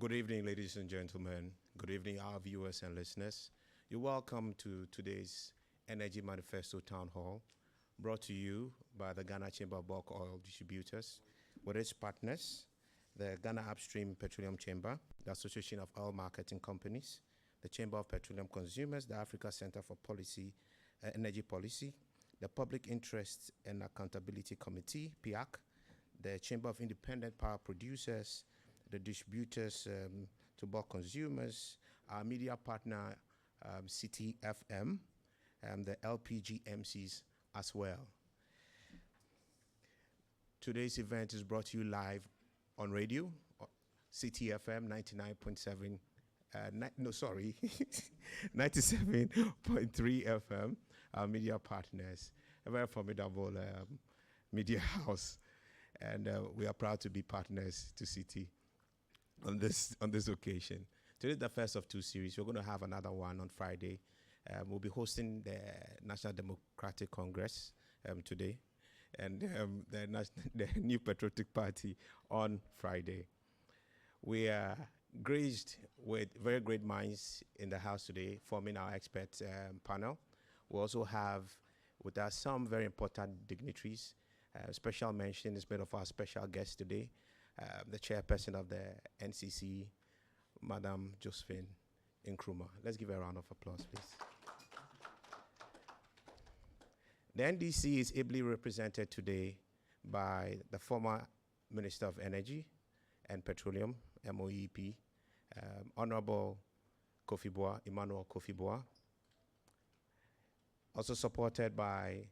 Good evening, ladies and gentlemen. Good evening, our viewers and listeners. You're welcome to today's Energy Manifesto Town Hall, brought to you by the Ghana Chamber of Bulk Oil Distributors, with its partners, the Ghana Upstream Petroleum Chamber, the Association of Oil Marketing Companies, the Chamber of Petroleum Consumers, the Africa Center for Energy Policy, the Public Interest and Accountability Committee, PIAC, the Chamber of Independent Power Producers, the distributors to bulk consumers, our media partner, City FM, and the LPG MCs as well. Today's event is brought to you live on radio, City FM 99.7, 97.3 FM, our media partners, a very formidable media house. And we are proud to be partners to City on this occasion. Today is the first of two series. We're going to have another one on Friday. We'll be hosting the National Democratic Congress today, and the New Patriotic Party on Friday. We are graced with very great minds in the house today, forming our expert panel. We also have with us some very important dignitaries. Special mention is made of our special guest today, the chairperson of the NCC, Madam Josephine Nkrumah. Let's give her a round of applause, please. The NDC is ably represented today by the former Minister of Energy and Petroleum, MOEP, Honorable Kofi Buah, Emmanuel Kofi Buah. Also supported by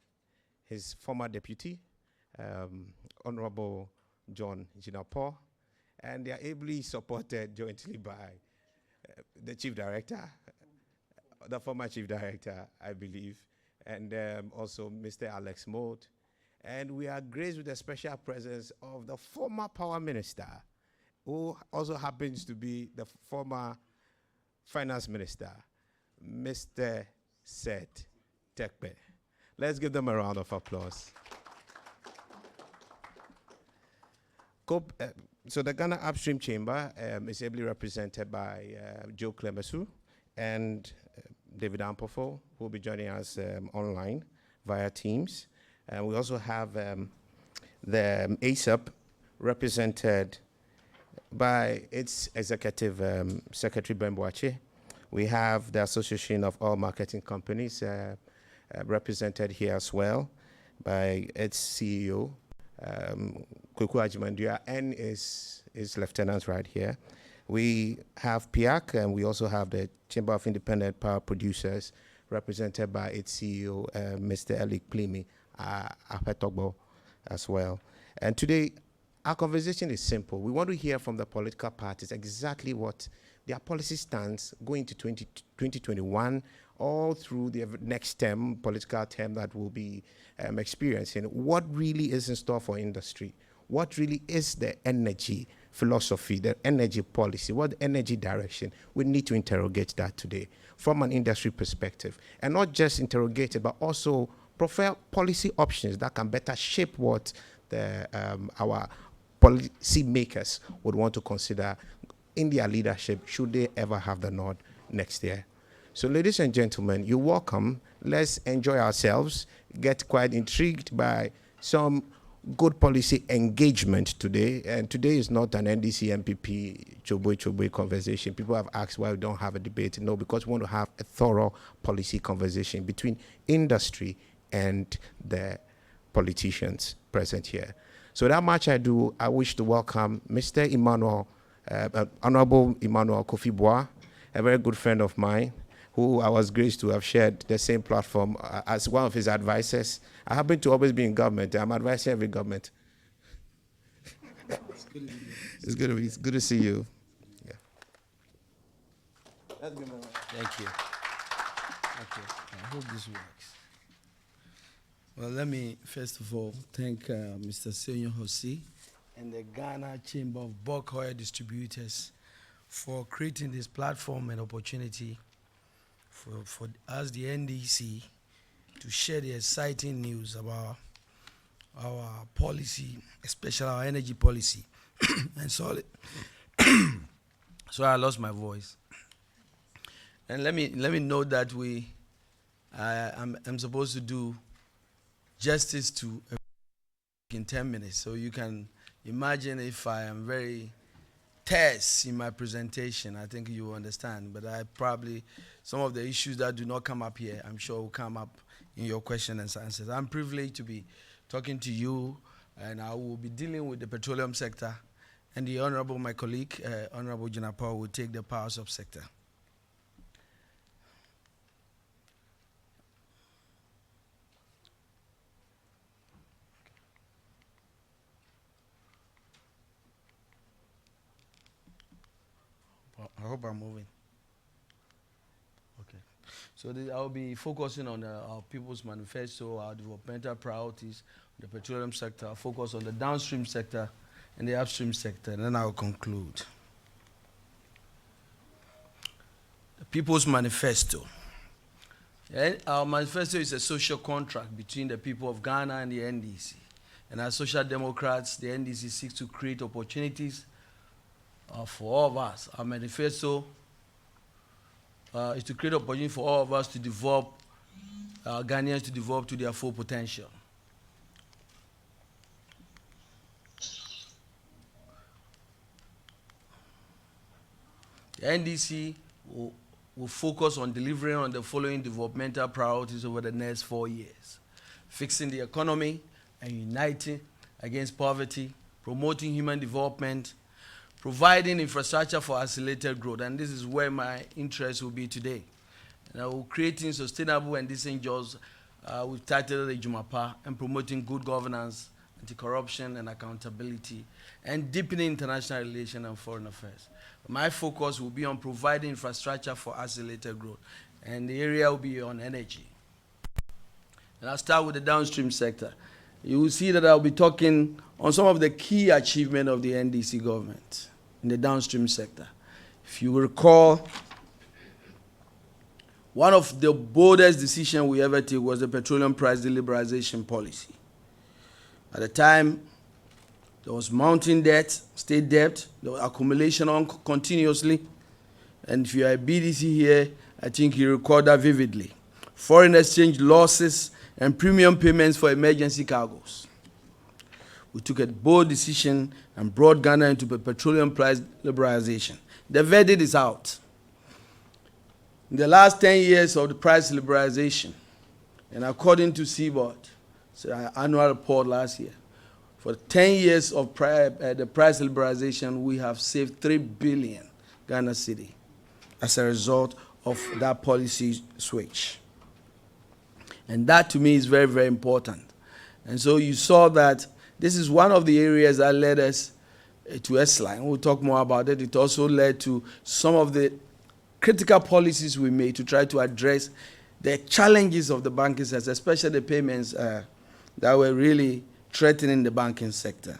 his former deputy, Honorable John Jinapor, and they are ably supported jointly by the Chief Director, the former Chief Director, I believe, and also Mr. Alex Moat. And we are graced with the special presence of the former Power Minister, who also happens to be the former Finance Minister, Mr. Seth Tekpe. Let's give them a round of applause. So the Ghana Upstream Chamber is ably represented by Joe Clemesu and David Ampofo, who will be joining us online via Teams. And we also have the ASAP represented by its Executive Secretary, Ben Boache. We have the Association of Oil Marketing Companies represented here as well by its CEO, Kuku Ajimandua, and his lieutenant right here. We have PIAC, and we also have the Chamber of Independent Power Producers, represented by its CEO, Mr. Elik Plimi Apetogbo, as well. And today, our conversation is simple. We want to hear from the political parties exactly what their policy stance going into 2021, all through the next term, political term that we'll be experiencing. What really is in store for industry? What really is the energy philosophy, the energy policy, what energy direction? We need to interrogate that today from an industry perspective. And not just interrogate it, but also profile policy options that can better shape what our policy makers would want to consider in their leadership, should they ever have the nod next year. So ladies and gentlemen, you're welcome. Let's enjoy ourselves, get quite intrigued by some good policy engagement today. And today is not an NDC MPP choboy conversation. People have asked why we don't have a debate. No, because we want to have a thorough policy conversation between industry and the politicians present here. So that much I do, I wish to welcome Mr. Honorable Emmanuel Kofi Buah, a very good friend of mine, who I was graced to have shared the same platform as one of his advisors. I happen to always be in government. I'm advising every government. It's good to see you. Yeah. Thank you. Thank you. I hope this works. Well, let me first of all thank Mr. Senyo Hosi and the Ghana Chamber of Bulk Oil Distributors for creating this platform and opportunity for us, the NDC, to share the exciting news about our policy, especially our energy policy. And So I lost my voice. And let me note that I'm supposed to do justice to in 10 minutes. So you can imagine if I am very terse in my presentation, I think you will understand. But some of the issues that do not come up here, I'm sure will come up in your questions and answers. I'm privileged to be talking to you, and I will be dealing with the petroleum sector, and the Honorable, my colleague, Honorable Junapa, will take the power subsector. I hope I'm moving. Okay. So I'll be focusing on our People's Manifesto, our developmental priorities, the petroleum sector. I'll focus on the downstream sector and the upstream sector, and then I'll conclude. The People's Manifesto. Our manifesto is a social contract between the people of Ghana and the NDC. And as social democrats, the NDC seeks to create opportunities for all of us. Our manifesto is to create opportunity for all of us to develop, Ghanaians to develop to their full potential. The NDC will focus on delivering on the following developmental priorities over the next 4 years: fixing the economy and uniting against poverty, promoting human development, providing infrastructure for accelerated growth, and this is where my interest will be today. And creating sustainable and decent jobs, we've titled the Jumapa, and promoting good governance, anti-corruption and accountability, and deepening international relations and foreign affairs. My focus will be on providing infrastructure for accelerated growth, and the area will be on energy. And I'll start with the downstream sector. You will see that I'll be talking on some of the key achievements of the NDC government in the downstream sector. If you recall, one of the boldest decisions we ever took was the petroleum price liberalization policy. At the time, there was mounting debt, state debt, there was accumulation on continuously. And if you are a BDC here, I think you recall that vividly. Foreign exchange losses and premium payments for emergency cargoes. We took a bold decision and brought Ghana into petroleum price liberalization. The verdict is out. In the last 10 years of the price liberalization, and according to Seaboard, annual report last year, for 10 years of the price liberalization, we have saved 3 billion Ghana cedi as a result of that policy switch. And that to me is very, very important. And so you saw that this is one of the areas that led us to S-Line. We'll talk more about it. It also led to some of the critical policies we made to try to address the challenges of the banking sector, especially the payments that were really threatening the banking sector.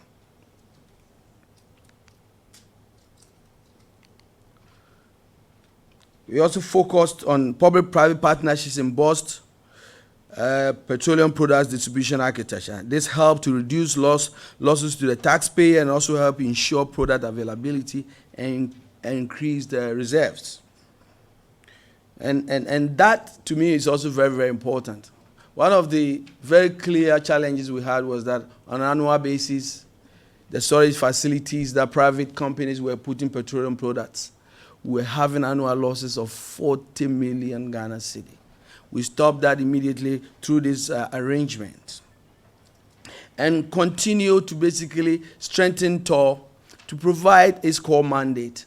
We also focused on public-private partnerships in BOST, petroleum products distribution architecture. This helped to reduce losses to the taxpayer and also help ensure product availability and increase the reserves. And that, to me, is also very, very important. One of the very clear challenges we had was that on an annual basis, the storage facilities that private companies were putting petroleum products were having annual losses of 40 million Ghana cedi. We stopped that immediately through this arrangement and continue to basically strengthen TOR to provide its core mandate,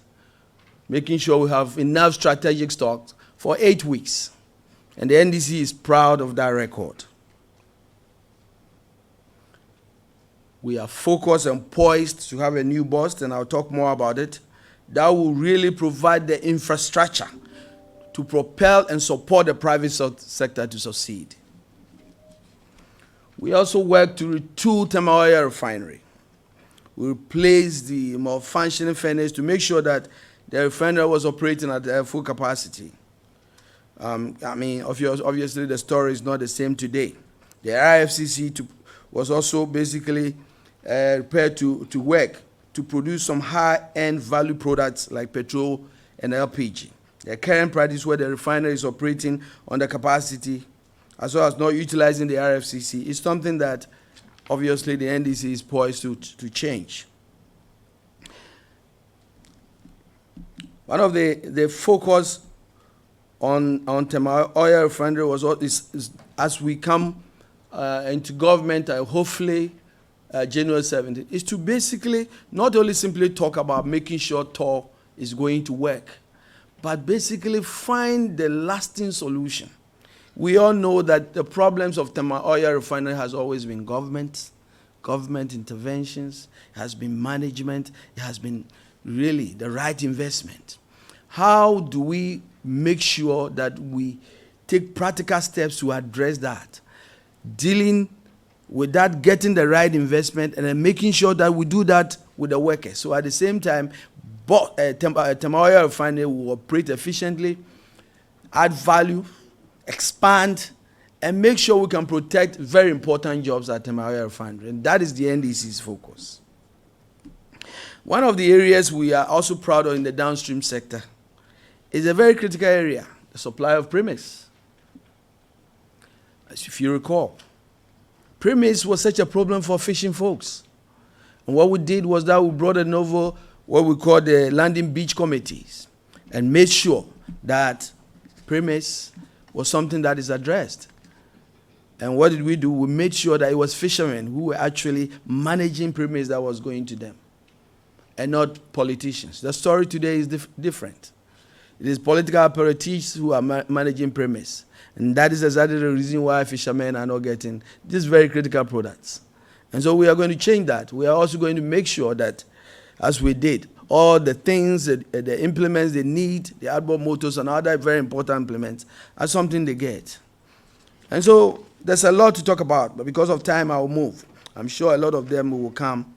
making sure we have enough strategic stocks for 8 weeks. And the NDC is proud of that record. We are focused and poised to have a new BOST, and I'll talk more about it, that will really provide the infrastructure to propel and support the private sector to succeed. We also work to retool Tema Oil Refinery. We replaced the malfunctioning furnace to make sure that the refinery was operating at full capacity. Obviously the story is not the same today. The IFCC was also basically prepared to work to produce some high-end value products like petrol and LPG. The current practice where the refinery is operating under capacity as well as not utilizing the RFCC is something that obviously the NDC is poised to change. One of the focus on Tema Oil Refinery was is as we come into government, hopefully January 17th, is to basically not only simply talk about making sure TOR is going to work, but basically find the lasting solution. We all know that the problems of Tema Oil Refinery has always been government interventions, it has been management, it has been really the right investment. How do we make sure that we take practical steps to address that? Dealing with that, getting the right investment, and then making sure that we do that with the workers. So at the same time, Tema Oil Refinery will operate efficiently, add value, expand, and make sure we can protect very important jobs at Tema Oil Refinery. And that is the NDC's focus. One of the areas we are also proud of in the downstream sector is a very critical area, the supply of premise. As if you recall, premise was such a problem for fishing folks. And what we did was that we brought in over what we call the landing beach committees and made sure that premise was something that is addressed. And what did we do? We made sure that it was fishermen who were actually managing premise that was going to them and not politicians. The story today is different. It is political apparatists who are managing premise. And that is exactly the reason why fishermen are not getting these very critical products. And so we are going to change that. We are also going to make sure that, as we did, all the things, the implements they need, the outboard motors and other very important implements, are something they get. And so there's a lot to talk about, but because of time, I will move. I'm sure a lot of them will come.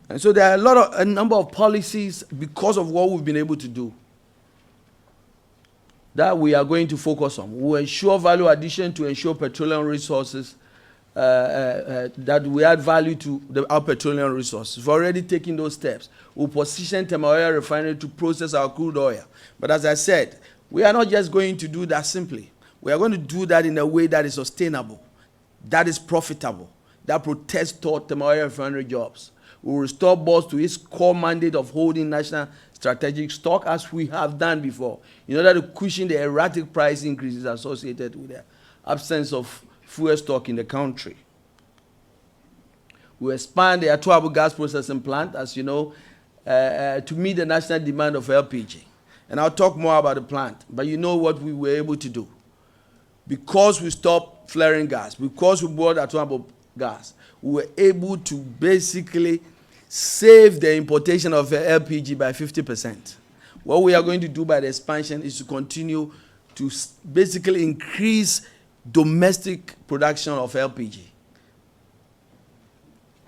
And so there are a number of policies because of what we've been able to do that we are going to focus on. We will ensure value addition to ensure petroleum resources, that we add value to our petroleum resources. We've already taken those steps. We'll position Tema Oil Refinery to process our crude oil. But as I said, we are not just going to do that simply. We are going to do that in a way that is sustainable, that is profitable, that protects Tema Oil Refinery jobs. We will restore Buah to its core mandate of holding national strategic stock as we have done before, in order to cushion the erratic price increases associated with the absence of fuel stock in the country. We expand the Atuabu gas processing plant, as you know, to meet the national demand of LPG. And I'll talk more about the plant, but you know what we were able to do. Because we stopped flaring gas, because we bought Atuabu gas, we were able to basically save the importation of LPG by 50%. What we are going to do by the expansion is to continue to basically increase domestic production of LPG.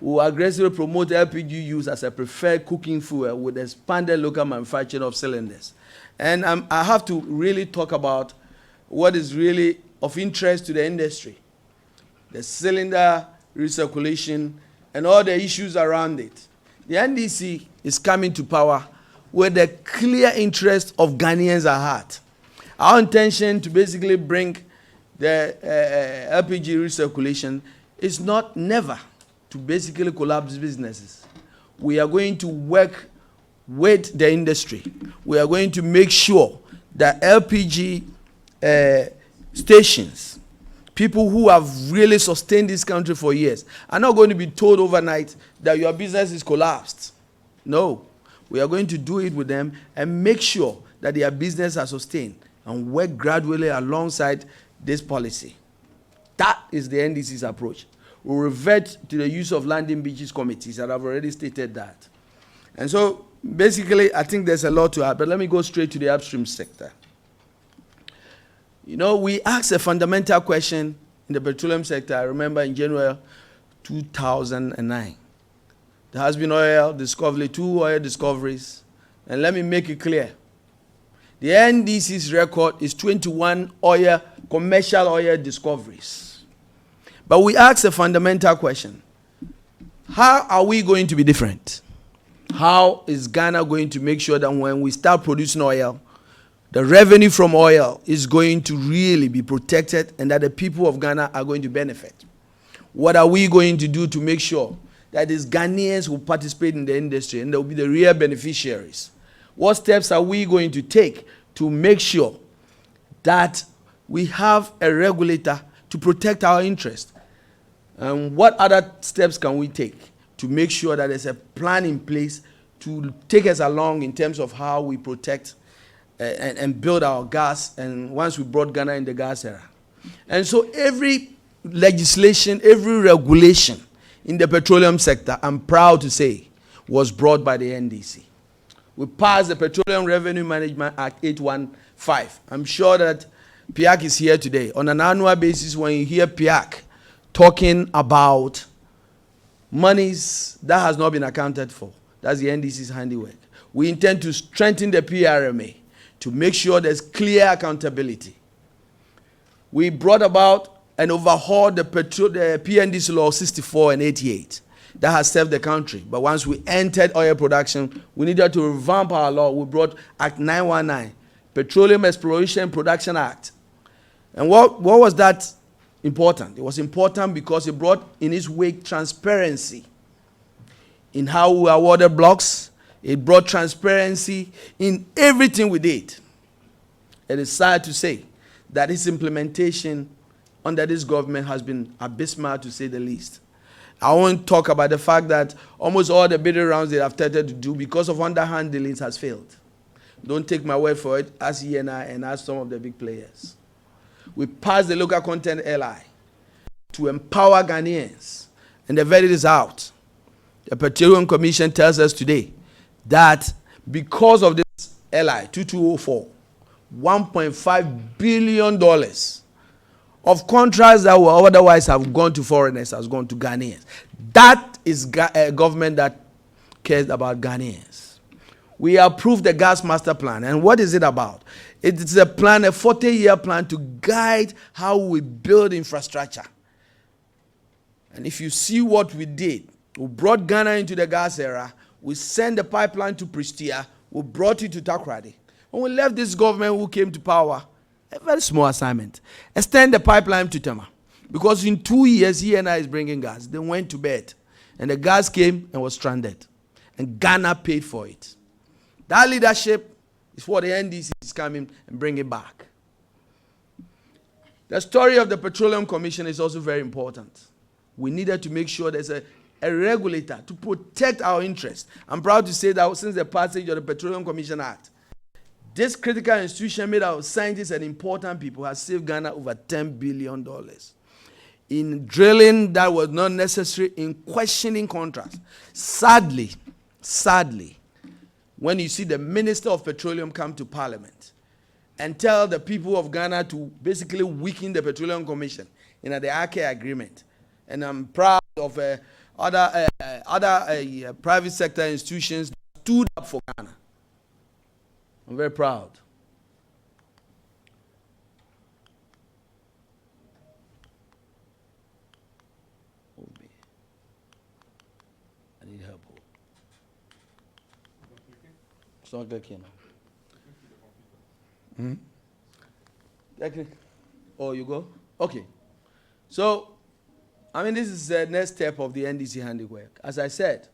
We will aggressively promote LPG use as a preferred cooking fuel with expanded local manufacturing of cylinders. And I have to really talk about what is really of interest to the industry, the cylinder recirculation and all the issues around it. The NDC is coming to power with the clear interest of Ghanaians at heart. Our intention to basically bring the LPG recirculation is never to basically collapse businesses. We are going to work with the industry. We are going to make sure that LPG stations, people who have really sustained this country for years, are not going to be told overnight that your business is collapsed. No. We are going to do it with them and make sure that their business are sustained and work gradually alongside this policy. That is the NDC's approach. We'll revert to the use of landing beaches committees, and I've already stated that. And so, basically, I think there's a lot to add, but let me go straight to the upstream sector. You know, we asked a fundamental question in the petroleum sector, I remember in January 2009. There has been oil discovery, 2 oil discoveries, and let me make it clear. The NDC's record is 21 commercial oil discoveries. But we ask a fundamental question. How are we going to be different? How is Ghana going to make sure that when we start producing oil, the revenue from oil is going to really be protected and that the people of Ghana are going to benefit? What are we going to do to make sure that these Ghanaians will participate in the industry and they will be the real beneficiaries? What steps are we going to take to make sure that we have a regulator to protect our interest? And what other steps can we take to make sure that there's a plan in place to take us along in terms of how we protect and build our gas, and once we brought Ghana in the gas era? And so every legislation, every regulation in the petroleum sector, I'm proud to say, was brought by the NDC. We passed the Petroleum Revenue Management Act 815. I'm sure that PIAC is here today. On an annual basis, when you hear PIAC talking about monies that has not been accounted for, that's the NDC's handiwork. We intend to strengthen the PRMA to make sure there's clear accountability. We brought about and overhauled the PNDC law 64 and 88 that has served the country. But once we entered oil production, we needed to revamp our law. We brought Act 919, Petroleum Exploration Production Act. And what was that important? It was important because it brought in its wake transparency in how we awarded blocks. It brought transparency in everything we did. It is sad to say that its implementation under this government has been abysmal, to say the least. I won't talk about the fact that almost all the bidding rounds they have started to do because of underhand dealings has failed. Don't take my word for it. Ask ENI and ask some of the big players. We passed the local content LI to empower Ghanaians, and the verdict is out. The Petroleum Commission tells us today that because of this LI 2204, $1.5 billion of contracts that would otherwise have gone to foreigners has gone to Ghanaians. That is a government that cares about Ghanaians. We approved the gas master plan. And what is it about? It is a plan, a 40-year plan to guide how we build infrastructure. And if you see what we did, we brought Ghana into the gas era. We sent the pipeline to Pristia. We brought it to Takoradi. When we left this government who came to power, a very small assignment, extend the pipeline to Tema. Because in 2 years, ENI is bringing gas. They went to bed. And the gas came and was stranded. And Ghana paid for it. That leadership is what the NDC is coming and bring it back. The story of the Petroleum Commission is also very important. We needed to make sure there's a regulator to protect our interests. I'm proud to say that since the passage of the Petroleum Commission Act, this critical institution made out of scientists and important people has saved Ghana over $10 billion in drilling that was not necessary, in questioning contracts. Sadly, when you see the Minister of Petroleum come to Parliament and tell the people of Ghana to basically weaken the Petroleum Commission in the AKE agreement, and I'm proud of other private sector institutions that stood up for Ghana. I'm very proud. I need help. It's not clicking now. Oh, you go? Okay. So, this is the next step of the NDC handiwork. As I said,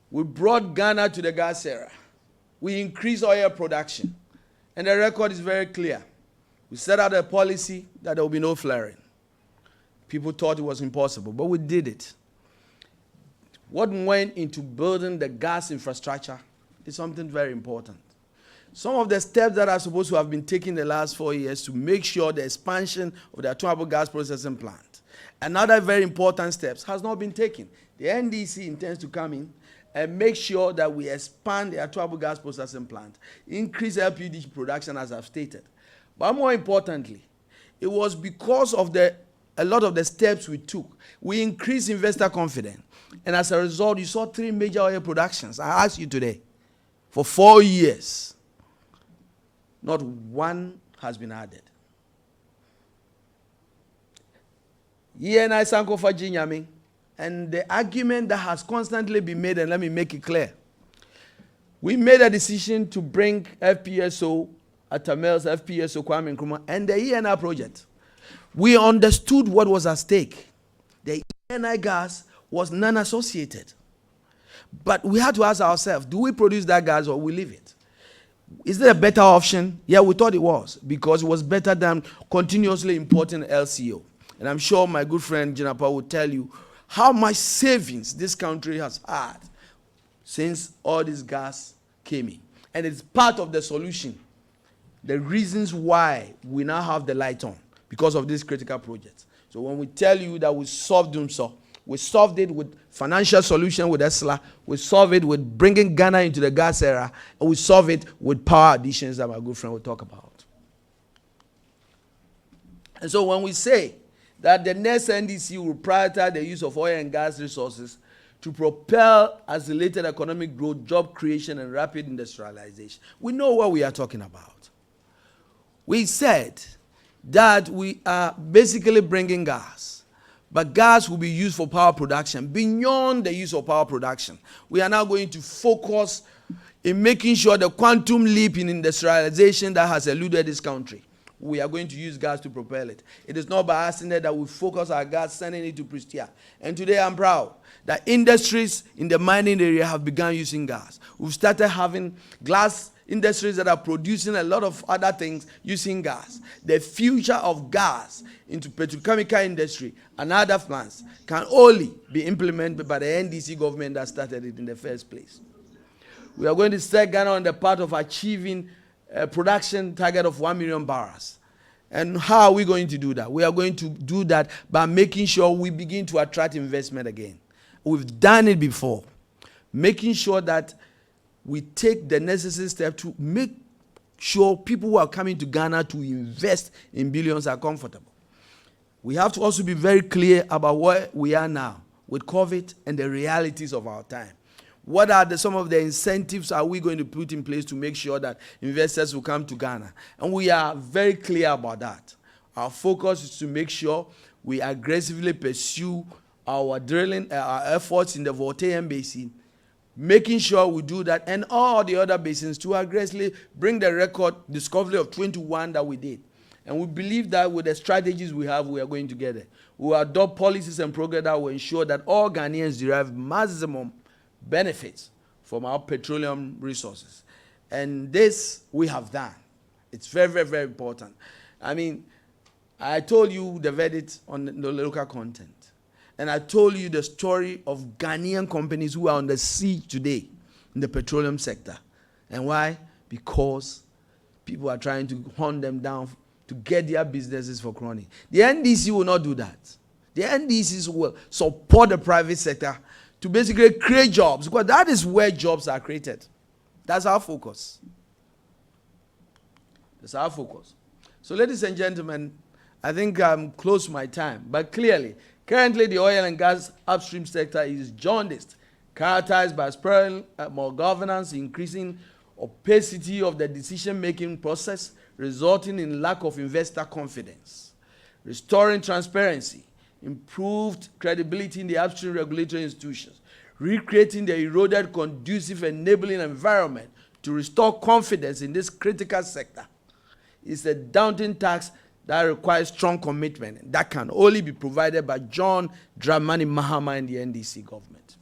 we brought Ghana to the gas era. We increased oil production. And the record is very clear. We set out a policy that there will be no flaring. People thought it was impossible, but we did it. What went into building the gas infrastructure is something very important. Some of the steps that are supposed to have been taken the last 4 years to make sure the expansion of the Atuabo gas processing plant, another very important steps, has not been taken. The NDC intends to come in and make sure that we expand the Atuabo gas processing plant, increase LPG production, as I've stated. But more importantly, it was because of a lot of the steps we took. We increased investor confidence. And as a result, you saw 3 major oil productions. I ask you today, for 4 years, not one has been added. and I sanko for Jinyami. And the argument that has constantly been made, and let me make it clear. We made a decision to bring FPSO Atamel's FPSO Kwame Nkrumah and the ENI project. We understood what was at stake. The ENI gas was non-associated. But we had to ask ourselves, do we produce that gas or we leave it? Is there a better option? Yeah, we thought it was, because it was better than continuously importing LCO. And I'm sure my good friend Jinapa will tell you how much savings this country has had since all this gas came in. And it's part of the solution. The reasons why we now have the light on, because of this critical project. So when we tell you that we solved them, so we solved it with financial solution with ESLA, we solved it with bringing Ghana into the gas era, and we solve it with power additions that my good friend will talk about. And so when we say that the next NDC will prioritize the use of oil and gas resources to propel accelerated economic growth, job creation, and rapid industrialization, we know what we are talking about. We said that we are basically bringing gas, but gas will be used for power production beyond the use of power production. We are now going to focus in making sure the quantum leap in industrialization that has eluded this country, we are going to use gas to propel it. It is not by accident that we focus our gas, sending it to Pristia. And today I'm proud that industries in the mining area have begun using gas. We've started having glass industries that are producing a lot of other things using gas. The future of gas into petrochemical industry and other plants can only be implemented by the NDC government that started it in the first place. We are going to set Ghana on the path of achieving a production target of 1 million barrels. And how are we going to do that? We are going to do that by making sure we begin to attract investment again. We've done it before. Making sure that we take the necessary step to make sure people who are coming to Ghana to invest in billions are comfortable. We have to also be very clear about where we are now with COVID and the realities of our time. What are some of the incentives are we going to put in place to make sure that investors will come to Ghana? And we are very clear about that. Our focus is to make sure we aggressively pursue our drilling, our efforts in the Voltairean Basin, making sure we do that, and all the other basins to aggressively bring the record discovery of 21 that we did. And we believe that with the strategies we have, we are going to get there. We will adopt policies and programs that will ensure that all Ghanaians derive maximum benefits from our petroleum resources. And this we have done. It's very, very, very important. I mean, I told you the verdict on the local content. And I told you the story of Ghanaian companies who are on the siege today in the petroleum sector. And why? Because people are trying to hunt them down to get their businesses for crony. The NDC will not do that. The NDCs will support the private sector to basically create jobs, because that is where jobs are created. That's our focus. That's our focus. So, ladies and gentlemen, I think I'm close to my time, but clearly, currently the oil and gas upstream sector is jaundiced, characterized by spurring more governance, increasing opacity of the decision-making process, resulting in lack of investor confidence, restoring transparency, improved credibility in the upstream regulatory institutions, recreating the eroded conducive enabling environment to restore confidence in this critical sector. It's a daunting task that requires strong commitment that can only be provided by John Dramani Mahama and the NDC government.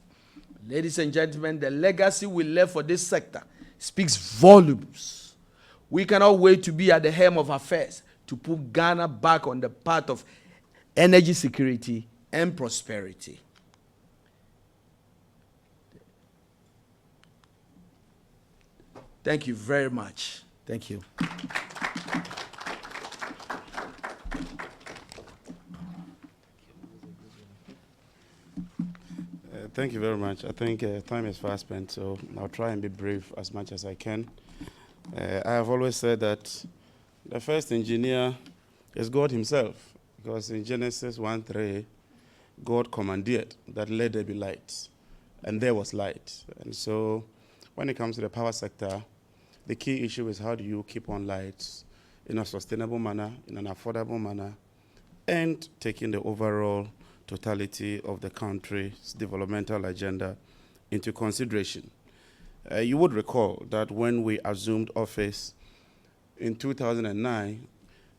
Ladies and gentlemen, the legacy we left for this sector speaks volumes. We cannot wait to be at the helm of affairs to put Ghana back on the path of energy security and prosperity. Thank you very much. Thank you. Thank you very much. I think time is fast spent, so I'll try and be brief as much as I can. I have always said that the first engineer is God himself, because in Genesis 1:3, God commanded that let there be light, and there was light. And so when it comes to the power sector, the key issue is how do you keep on lights in a sustainable manner, in an affordable manner, and taking the overall totality of the country's developmental agenda into consideration. You would recall that when we assumed office in 2009,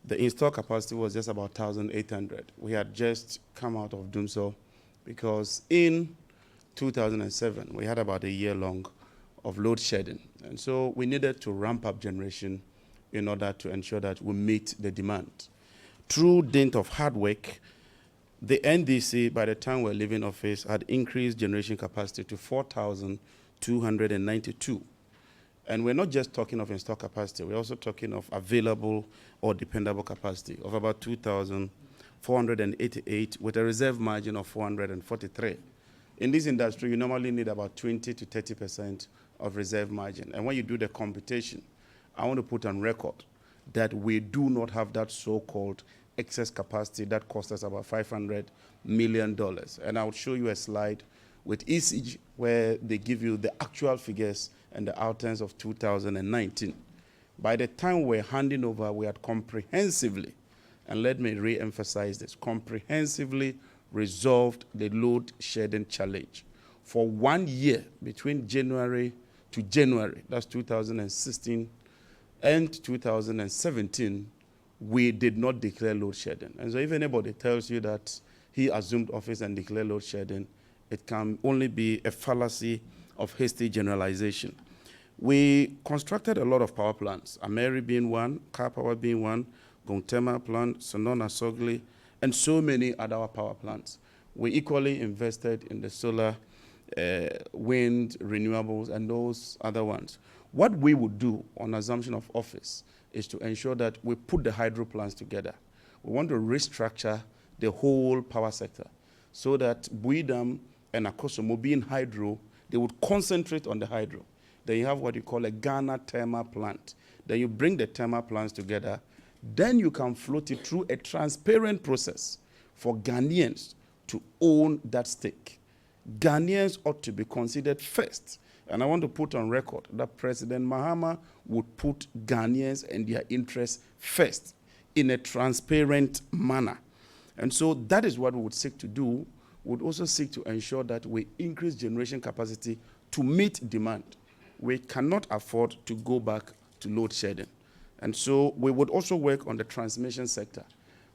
the install capacity was just about 1,800. We had just come out of doing so because in 2007, we had about a year long of load shedding. And so we needed to ramp up generation in order to ensure that we meet the demand. Through dint of hard work, the NDC, by the time we're leaving office, had increased generation capacity to 4,292. And we're not just talking of installed capacity, we're also talking of available or dependable capacity of about 2,488 with a reserve margin of 443. In this industry, you normally need about 20 to 30% of reserve margin. And when you do the computation, I want to put on record that we do not have that so-called excess capacity that costs us about $500 million. And I'll show you a slide with ECG where they give you the actual figures and the outcomes of 2019. By the time we're handing over, we had comprehensively, and let me re-emphasize this, comprehensively resolved the load shedding challenge. For 1 year, between January to January, that's 2016, and 2017, we did not declare load shedding. And so if anybody tells you that he assumed office and declared load shedding, it can only be a fallacy of hasty generalization. We constructed a lot of power plants, Ameri being one, Car Power being one, Gontema plant, Sonona Sogli, and so many other power plants. We equally invested in the solar, wind, renewables, and those other ones. What we would do on assumption of office is to ensure that we put the hydro plants together. We want to restructure the whole power sector so that Buidam and Akosomo being hydro, they would concentrate on the hydro. Then you have what you call a Ghana thermal plant. Then you bring the thermal plants together. Then you can float it through a transparent process for Ghanaians to own that stake. Ghanaians ought to be considered first. And I want to put on record that President Mahama would put Ghanaians and their interests first in a transparent manner. And so that is what we would seek to do. We would also seek to ensure that we increase generation capacity to meet demand. We cannot afford to go back to load shedding. And so we would also work on the transmission sector.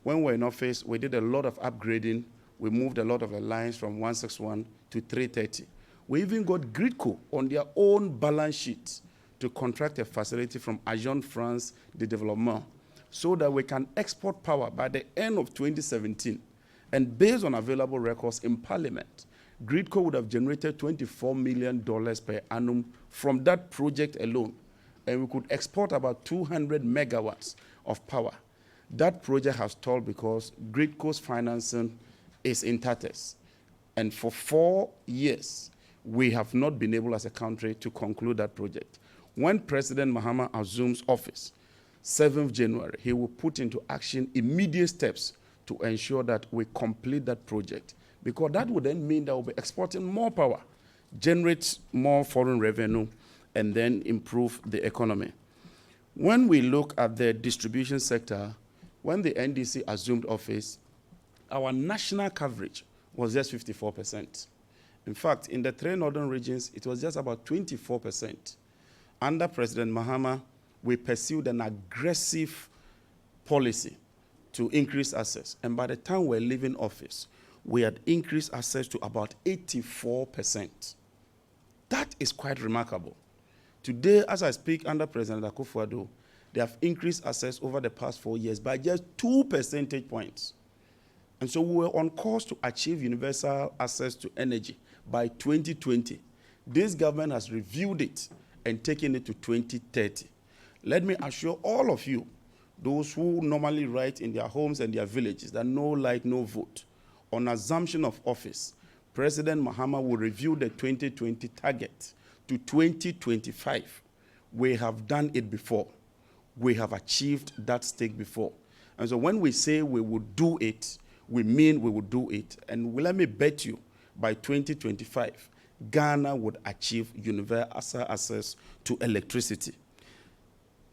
When we were in office, we did a lot of upgrading. We moved a lot of the lines from 161 to 330. We even got Gridco on their own balance sheet to contract a facility from Agence France de Développement so that we can export power by the end of 2017. And based on available records in Parliament, Gridco would have generated $24 million per annum from that project alone. And we could export about 200 megawatts of power. That project has stalled because Gridco's financing is in tatters. And for 4 years, we have not been able as a country to conclude that project. When President Mahama assumes office, 7th January, he will put into action immediate steps to ensure that we complete that project, because that would then mean that we'll be exporting more power, generate more foreign revenue, and then improve the economy. When we look at the distribution sector, when the NDC assumed office, our national coverage was just 54%. In fact, in the 3 northern regions, it was just about 24%. Under President Mahama, we pursued an aggressive policy to increase access. And by the time we're leaving office, we had increased access to about 84%. That is quite remarkable. Today, as I speak under President Akufo-Addo, they have increased access over the past 4 years by just 2 percentage points. And so we were on course to achieve universal access to energy by 2020. This government has reviewed it and taken it to 2030. Let me assure all of you, those who normally write in their homes and their villages that no light, no vote, on assumption of office, President Mahama will review the 2020 target to 2025. We have done it before. We have achieved that stake before. And so when we say we will do it, we mean we will do it. And let me bet you, by 2025, Ghana would achieve universal access to electricity.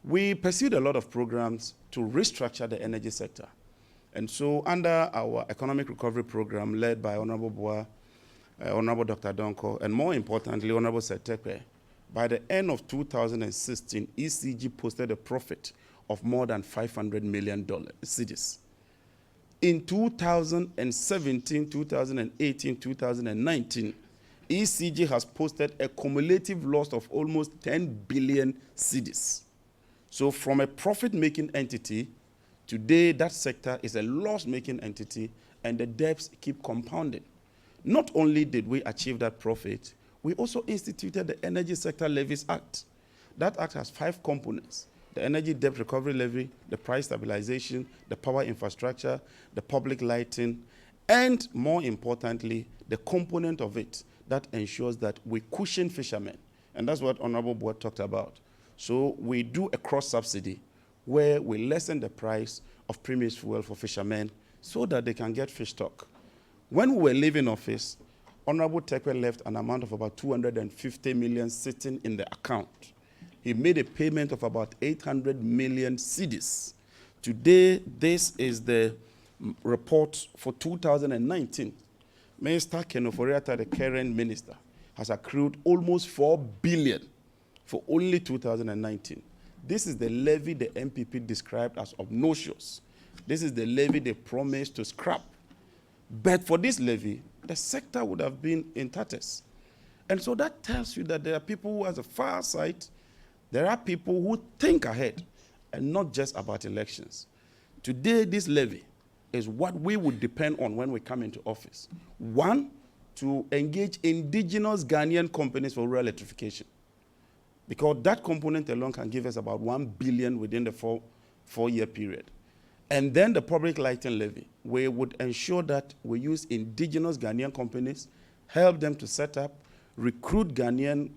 We pursued a lot of programs to restructure the energy sector. And so under our economic recovery program led by Honorable Buah, Honorable Dr. Donko, and more importantly, Honorable Setepe, by the end of 2016, ECG posted a profit of more than $500 million cedis. In 2017, 2018, 2019, ECG has posted a cumulative loss of almost 10 billion cedis. So from a profit-making entity, today that sector is a loss-making entity, and the debts keep compounding. Not only did we achieve that profit, we also instituted the Energy Sector Levies Act. That act has 5 components: the Energy Debt Recovery Levy, the price stabilization, the power infrastructure, the public lighting, and more importantly, the component of it that ensures that we cushion fishermen. And that's what Honorable Buah talked about. So we do a cross-subsidy where we lessen the price of premise fuel for fishermen so that they can get fish stock. When we were leaving office, Honorable Tekwe left an amount of about 250 million sitting in the account. He made a payment of about 800 million cedis. Today, this is the report for 2019. Minister Kenoforiata, the current minister, has accrued almost 4 billion for only 2019. This is the levy the MPP described as obnoxious. This is the levy they promised to scrap. But for this levy, the sector would have been in tatters. And so that tells you that there are people who have a far sight. There are people who think ahead and not just about elections. Today, this levy is what we would depend on when we come into office. One, to engage indigenous Ghanaian companies for rural electrification, because that component alone can give us about 1 billion within the four-year period. And then the public lighting levy, we would ensure that we use indigenous Ghanaian companies, help them to set up, recruit Ghanaians,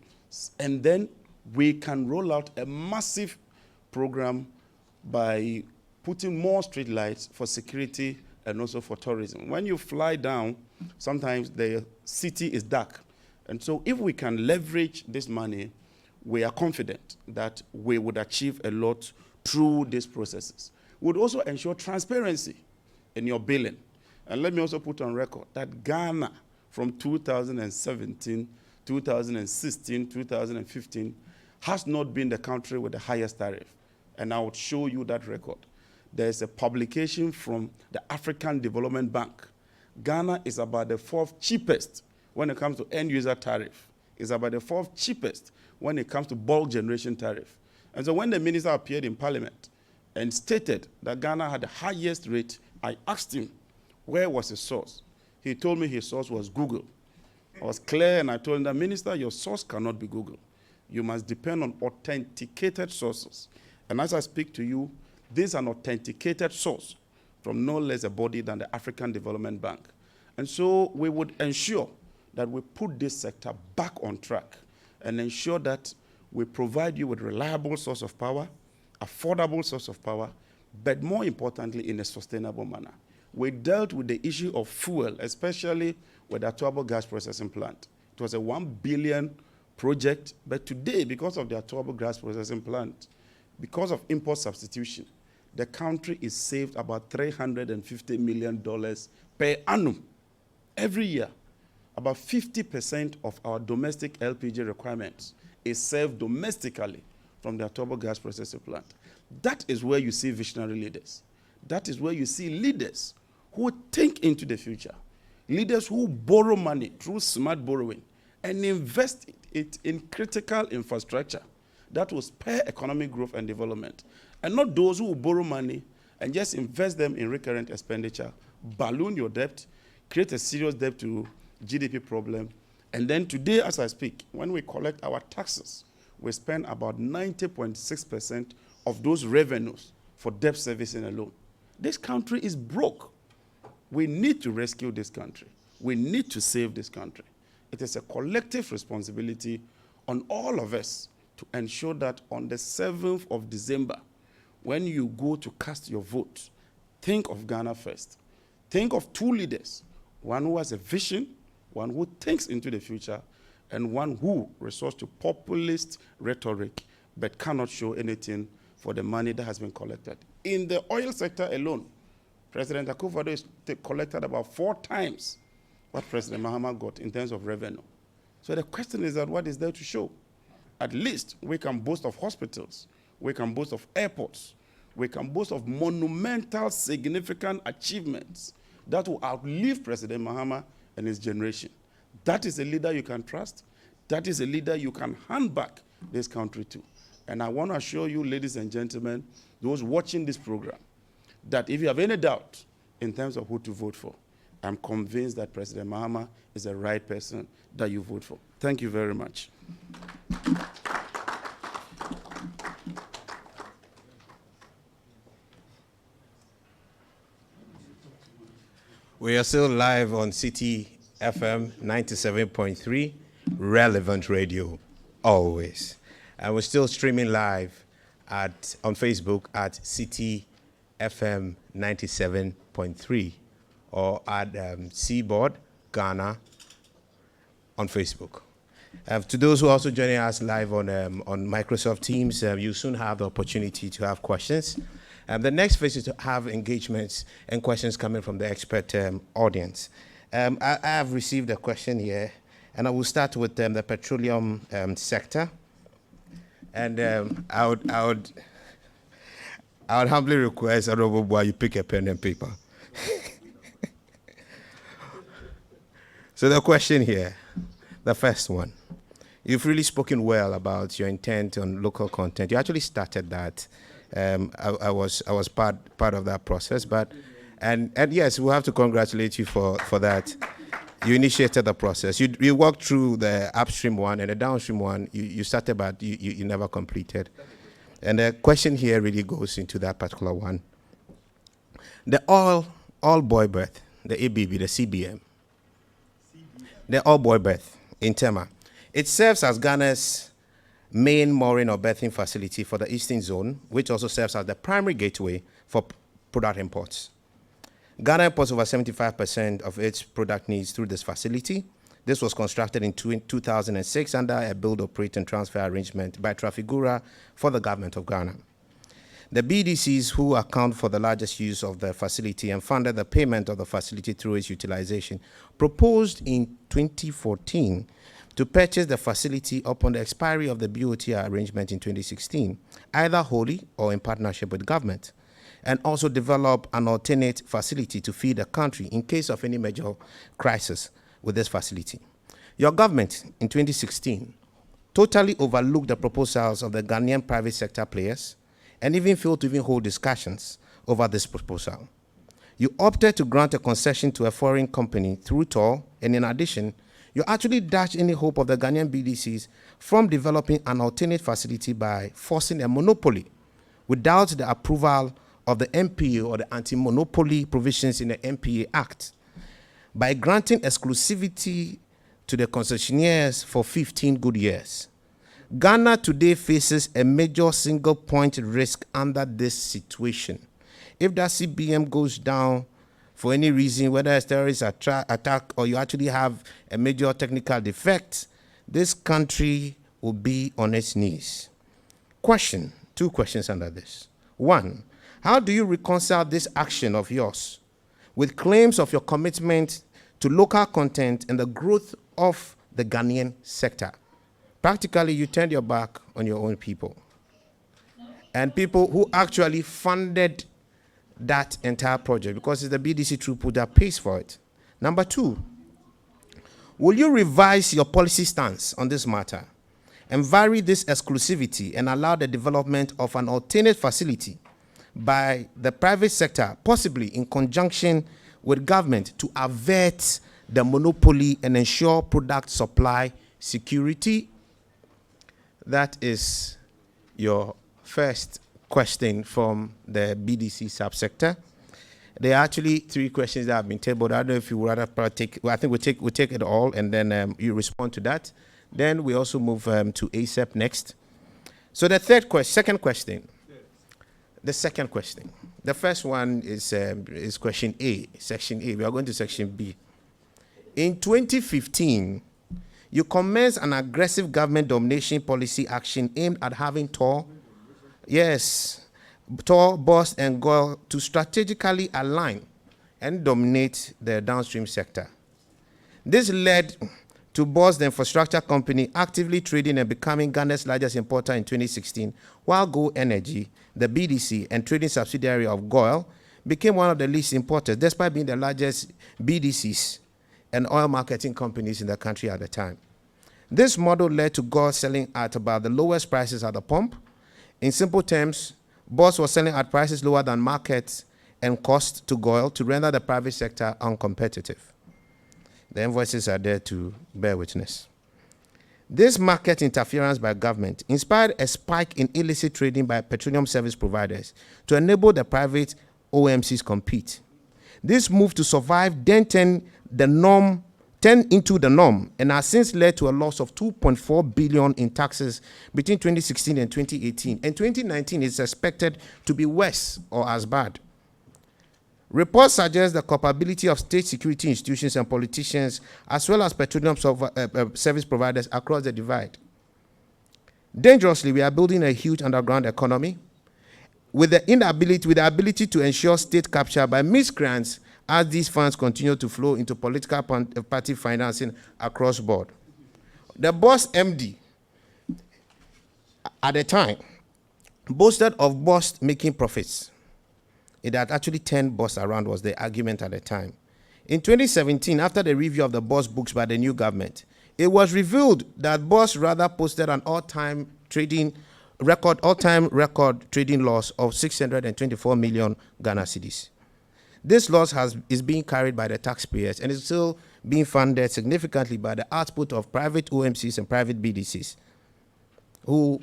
and then we can roll out a massive program by putting more street lights for security and also for tourism. When you fly down, sometimes the city is dark. And so if we can leverage this money, we are confident that we would achieve a lot through these processes. We would also ensure transparency in your billing. And let me also put on record that Ghana, from 2017, 2016, 2015, has not been the country with the highest tariff. And I would show you that record. There's a publication from the African Development Bank. Ghana is about the 4th cheapest when it comes to end-user tariff. It's about the 4th cheapest when it comes to bulk generation tariff. And so when the minister appeared in Parliament and stated that Ghana had the highest rate, I asked him, where was his source? He told me his source was Google. I was clear, and I told him that, Minister, your source cannot be Google. You must depend on authenticated sources. And as I speak to you, this is an authenticated source from no less a body than the African Development Bank. And so we would ensure that we put this sector back on track and ensure that we provide you with reliable source of power, affordable source of power, but more importantly, in a sustainable manner. We dealt with the issue of fuel, especially with the Atuabo gas processing plant. It was a 1 billion project, but today, because of the Atuabo gas processing plant, because of import substitution, the country is saved about $350 million per annum every year. About 50% of our domestic LPG requirements is served domestically from the Atuabo gas processing plant. That is where you see visionary leaders. That is where you see leaders who think into the future. Leaders who borrow money through smart borrowing and invest it in critical infrastructure that will spur economic growth and development. And not those who will borrow money and just invest them in recurrent expenditure, balloon your debt, create a serious debt to GDP problem. And then today, as I speak, when we collect our taxes, we spend about 90.6% of those revenues for debt servicing alone. This country is broke. We need to rescue this country. We need to save this country. It is a collective responsibility on all of us to ensure that on the 7th of December, when you go to cast your vote, think of Ghana first. Think of 2 leaders, one who has a vision, one who thinks into the future, and one who resorts to populist rhetoric but cannot show anything for the money that has been collected. In the oil sector alone, President Akufo-Addo is collected about 4 times what President Mahama got in terms of revenue. So the question is that what is there to show? At least we can boast of hospitals, we can boast of airports, we can boast of monumental, significant achievements that will outlive President Mahama and his generation. That is a leader you can trust. That is a leader you can hand back this country to. And I want to assure you, ladies and gentlemen, those watching this program, that if you have any doubt in terms of who to vote for, I'm convinced that President Mahama is the right person that you vote for. Thank you very much. We are still live on City FM 97.3, relevant radio, always. And we're still streaming live on Facebook at City FM 97.3 or at Seaboard, Ghana on Facebook. To those who are also joining us live on Microsoft Teams, you soon have the opportunity to have questions. The next phase is to have engagements and questions coming from the expert audience. I have received a question here, and I will start with the petroleum sector. And I would humbly request, Honorable Buah, you pick a pen and paper. So the question here, the first one. You've really spoken well about your intent on local content. You actually started that. I was part of that process, and yes, we'll have to congratulate you for that. You initiated the process. You walked through the upstream one and the downstream one. You started, but you never completed. And the question here really goes into that particular one. The all boy berth, the ABB, the CBM, the all boy berth in Tema, it serves as Ghana's main mooring or berthing facility for the Eastern Zone, which also serves as the primary gateway for product imports. Ghana imports over 75% of its product needs through this facility. This was constructed in 2006 under a build, operate, and transfer arrangement by Trafigura for the government of Ghana. The BDCs, who account for the largest use of the facility and funded the payment of the facility through its utilization, proposed in 2014 to purchase the facility upon the expiry of the BOT arrangement in 2016, either wholly or in partnership with government, and also develop an alternate facility to feed the country in case of any major crisis with this facility. Your government in 2016 totally overlooked the proposals of the Ghanaian private sector players and even failed to even hold discussions over this proposal. You opted to grant a concession to a foreign company through toll, and in addition, you actually dashed any hope of the Ghanaian BDCs from developing an alternate facility by forcing a monopoly without the approval of the MPA or the anti-monopoly provisions in the MPA Act. By granting exclusivity to the concessionaires for 15 good years. Ghana today faces a major single point risk under this situation. If that CBM goes down for any reason, whether it's terrorist attack or you actually have a major technical defect, this country will be on its knees. Question, 2 questions under this. 1, how do you reconcile this action of yours with claims of your commitment to local content and the growth of the Ghanaian sector? Practically, you turned your back on your own people and people who actually funded that entire project, because it's the BDC throughput that pays for it. Number 2, will you revise your policy stance on this matter and vary this exclusivity and allow the development of an alternate facility by the private sector, possibly in conjunction with government, to avert the monopoly and ensure product supply security? That is your first question from the BDC subsector. There are actually 3 questions that have been tabled. I don't know if you would rather take. Well, I think we'll take it all, and then you respond to that. Then we also move to ASAP next. So the second question. The second question. The first one is question A, section A. We are going to section B. In 2015, you commenced an aggressive government domination policy action aimed at having toll. Yes, Tor, Boss, and Goil to strategically align and dominate the downstream sector. This led to Boss, the infrastructure company, actively trading and becoming Ghana's largest importer in 2016, while Go Energy, the BDC and trading subsidiary of Goil, became one of the least importers, despite being the largest BDCs and oil marketing companies in the country at the time. This model led to Goil selling at about the lowest prices at the pump. In simple terms, Boss was selling at prices lower than market and cost to Goil to render the private sector uncompetitive. The invoices are there to bear witness. This market interference by government inspired a spike in illicit trading by petroleum service providers to enable the private OMCs compete. This move to survive then turned into the norm and has since led to a loss of 2.4 billion in taxes between 2016 and 2018. And 2019 is expected to be worse or as bad. Reports suggest the culpability of state security institutions and politicians, as well as petroleum service providers across the divide. Dangerously, we are building a huge underground economy with the ability to ensure state capture by miscreants as these funds continue to flow into political party financing across board. The Boss MD, at the time, boasted of Boss making profits. It had actually turned Boss around, was the argument at the time. In 2017, after the review of the Boss books by the new government, it was revealed that Boss rather posted an all-time record trading loss of 624 million Ghana cedis. This loss is being carried by the taxpayers and is still being funded significantly by the output of private OMCs and private BDCs, who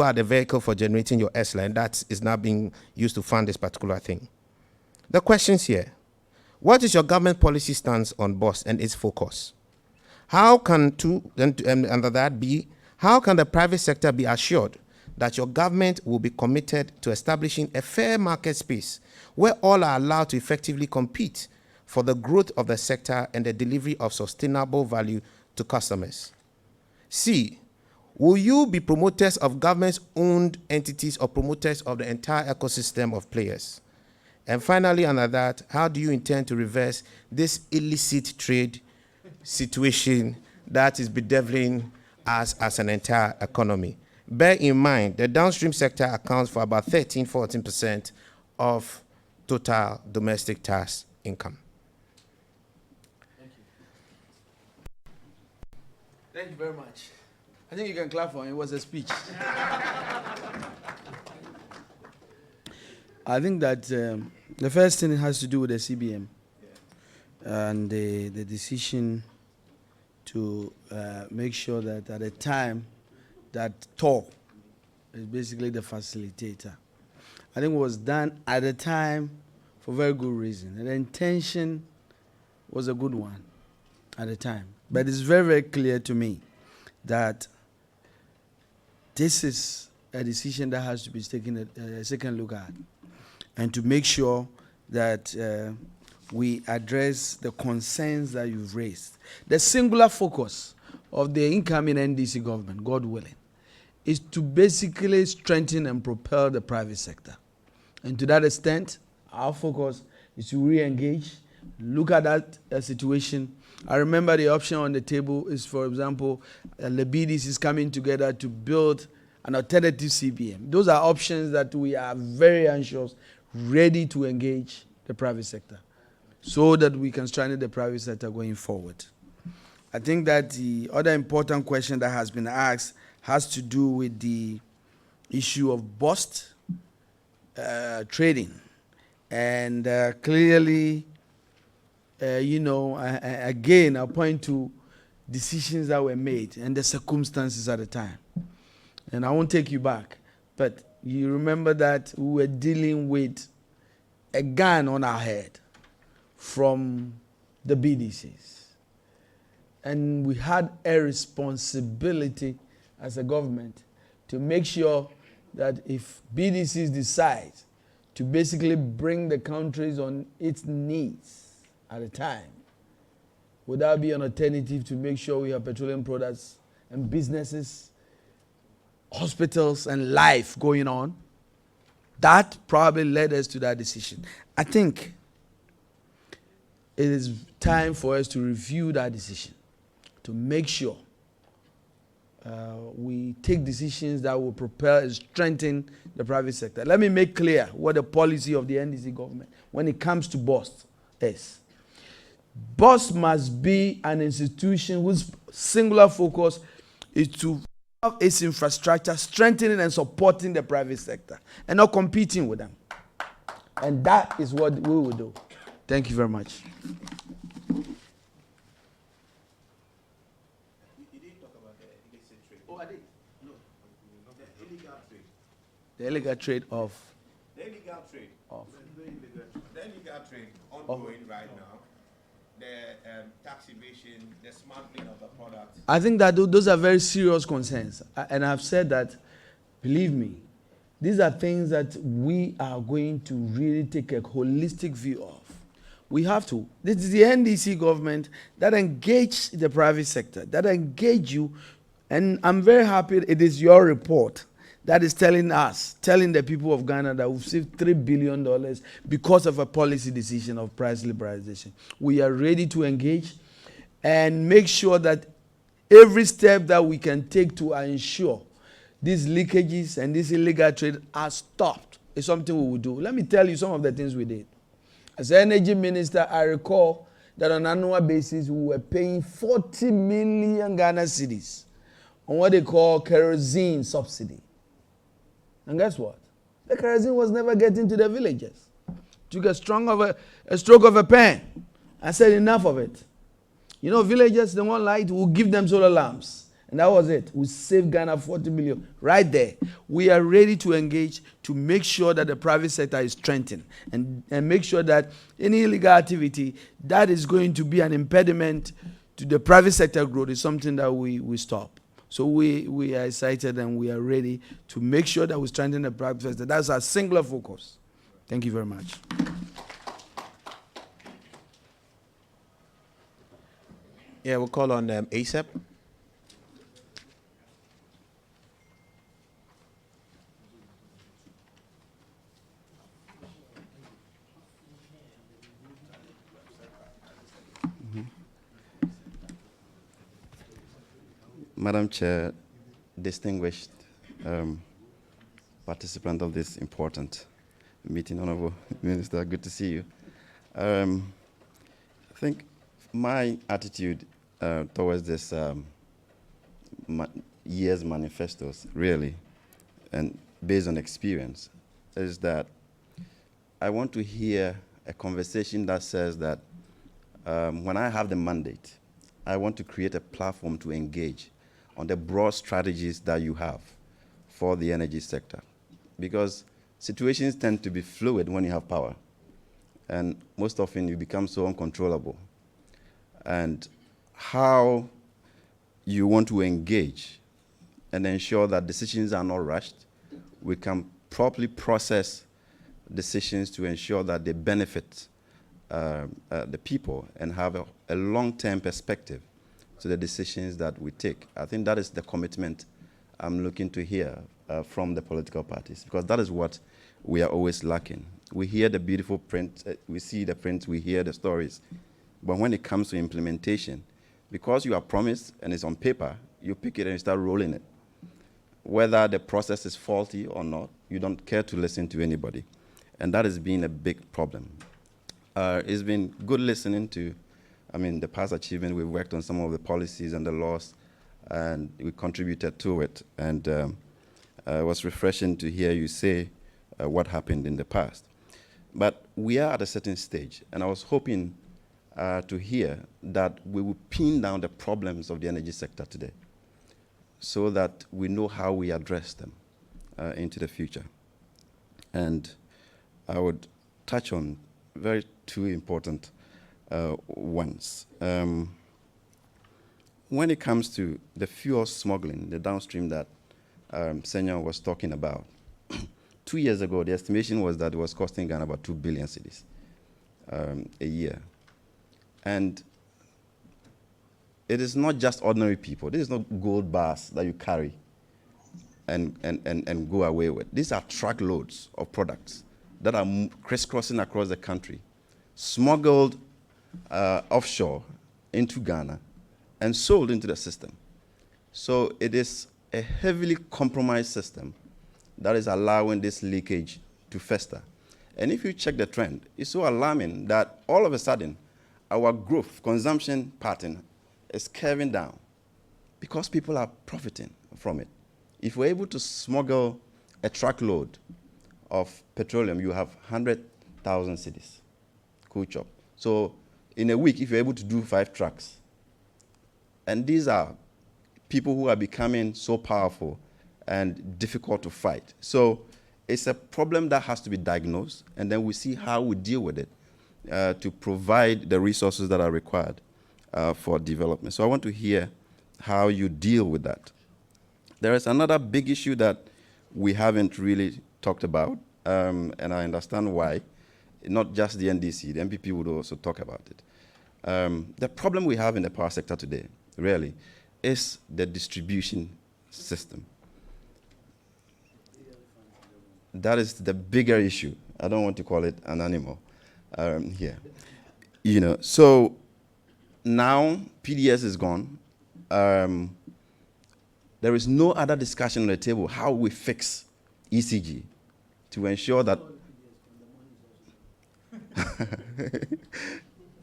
are the vehicle for generating your S-line that is now being used to fund this particular thing. The questions here: what is your government policy stance on Boss and its focus? How can how can the private sector be assured that your government will be committed to establishing a fair market space where all are allowed to effectively compete for the growth of the sector and the delivery of sustainable value to customers? C, will you be promoters of government-owned entities or promoters of the entire ecosystem of players? And finally, under that, how do you intend to reverse this illicit trade situation that is bedeviling us as an entire economy? Bear in mind, the downstream sector accounts for about 13-14% of total domestic tax income. Thank you. Thank you very much. I think you can clap for him. It was a speech. I think that the first thing has to do with the CBM and the decision to make sure that at the time that Tor is basically the facilitator. I think it was done at the time for very good reason. And the intention was a good one at the time. But it's very, very clear to me that this is a decision that has to be taken a second look at, and to make sure that we address the concerns that you've raised. The singular focus of the incoming NDC government, God willing, is to basically strengthen and propel the private sector. And to that extent, our focus is to re-engage, look at that situation. I remember the option on the table is, for example, Levies is coming together to build an alternative CBM. Those are options that we are very anxious, ready to engage the private sector so that we can strengthen the private sector going forward. I think that the other important question that has been asked has to do with the issue of bust trading. And clearly, again, I point to decisions that were made and the circumstances at the time. And I won't take you back, but you remember that we were dealing with a gun on our head from the BDCs. And we had a responsibility as a government to make sure that if BDCs decide to basically bring the countries on its needs at a time, would that be an alternative to make sure we have petroleum products and businesses, hospitals and life going on? That probably led us to that decision. I think it is time for us to review that decision to make sure we take decisions that will propel and strengthen the private sector. Let me make clear what the policy of the NDC government when it comes to BOST is. BOST must be an institution whose singular focus is to have its infrastructure strengthening and supporting the private sector and not competing with them. And that is what we will do. Thank you very much. The illegal trade of. The illegal trade. Of. The illegal trade ongoing right now. The tax evasion, the smuggling of the product. I think that those are very serious concerns. And I've said that, believe me, these are things that we are going to really take a holistic view of. We have to. This is the NDC government that engaged the private sector, that engaged you. And I'm very happy it is your report that is telling the people of Ghana that we've saved $3 billion because of a policy decision of price liberalization. We are ready to engage and make sure that every step that we can take to ensure these leakages and this illegal trade are stopped is something we will do. Let me tell you some of the things we did. As an energy minister, I recall that on an annual basis, we were paying 40 million Ghana cedis on what they call kerosene subsidy. And guess what? The kerosene was never getting to the villagers. Took a stroke of a pen and said enough of it. You know, villagers, they want light, we'll give them solar lamps. And that was it. We saved Ghana 40 million right there. We are ready to engage to make sure that the private sector is strengthened and make sure that any illegal activity that is going to be an impediment to the private sector growth is something that we stop. So we are excited and we are ready to make sure that we strengthen the private sector. That's our singular focus. Thank you very much. Yeah, we'll call on ASAP. Madam Chair, distinguished participant of this important meeting, Honorable Minister, good to see you. I think my attitude towards this year's manifestos, really, and based on experience, is that I want to hear a conversation that says that when I have the mandate, I want to create a platform to engage on the broad strategies that you have for the energy sector. Because situations tend to be fluid when you have power. And most often you become so uncontrollable. And how you want to engage and ensure that decisions are not rushed, we can properly process decisions to ensure that they benefit the people and have a long-term perspective to the decisions that we take. I think that is the commitment I'm looking to hear from the political parties, because that is what we are always lacking. We hear the beautiful print, we see the print, we hear the stories, but when it comes to implementation, because you are promised and it's on paper, you pick it and you start rolling it. Whether the process is faulty or not, you don't care to listen to anybody. And that has been a big problem. It's been good listening to, the past achievement. We've worked on some of the policies and the laws, and we contributed to it. And it was refreshing to hear you say what happened in the past. But we are at a certain stage, and I was hoping to hear that we will pin down the problems of the energy sector today so that we know how we address them into the future. And I would touch on two important ones. When it comes to the fuel smuggling, the downstream that Senior was talking about, 2 years ago, the estimation was that it was costing Ghana about 2 billion cedis a year. And it is not just ordinary people. This is not gold bars that you carry. and go away with. These are truckloads of products that are crisscrossing across the country, smuggled offshore into Ghana and sold into the system. So it is a heavily compromised system that is allowing this leakage to fester. And if you check the trend, it's so alarming that all of a sudden, our growth, consumption pattern is curving down because people are profiting from it. If we're able to smuggle a truckload of petroleum, you have 100,000 cedis. Cool chop. So in a week, if you're able to do 5 trucks, and these are people who are becoming so powerful and difficult to fight. So it's a problem that has to be diagnosed, and then we see how we deal with it to provide the resources that are required for development. So I want to hear how you deal with that. There is another big issue that we haven't really talked about, and I understand why. Not just the NDC, the MPP would also talk about it. The problem we have in the power sector today, really, is the distribution system. That is the bigger issue. I don't want to call it an animal here. You know, so now PDS is gone. There is no other discussion on the table how we fix ECG to ensure that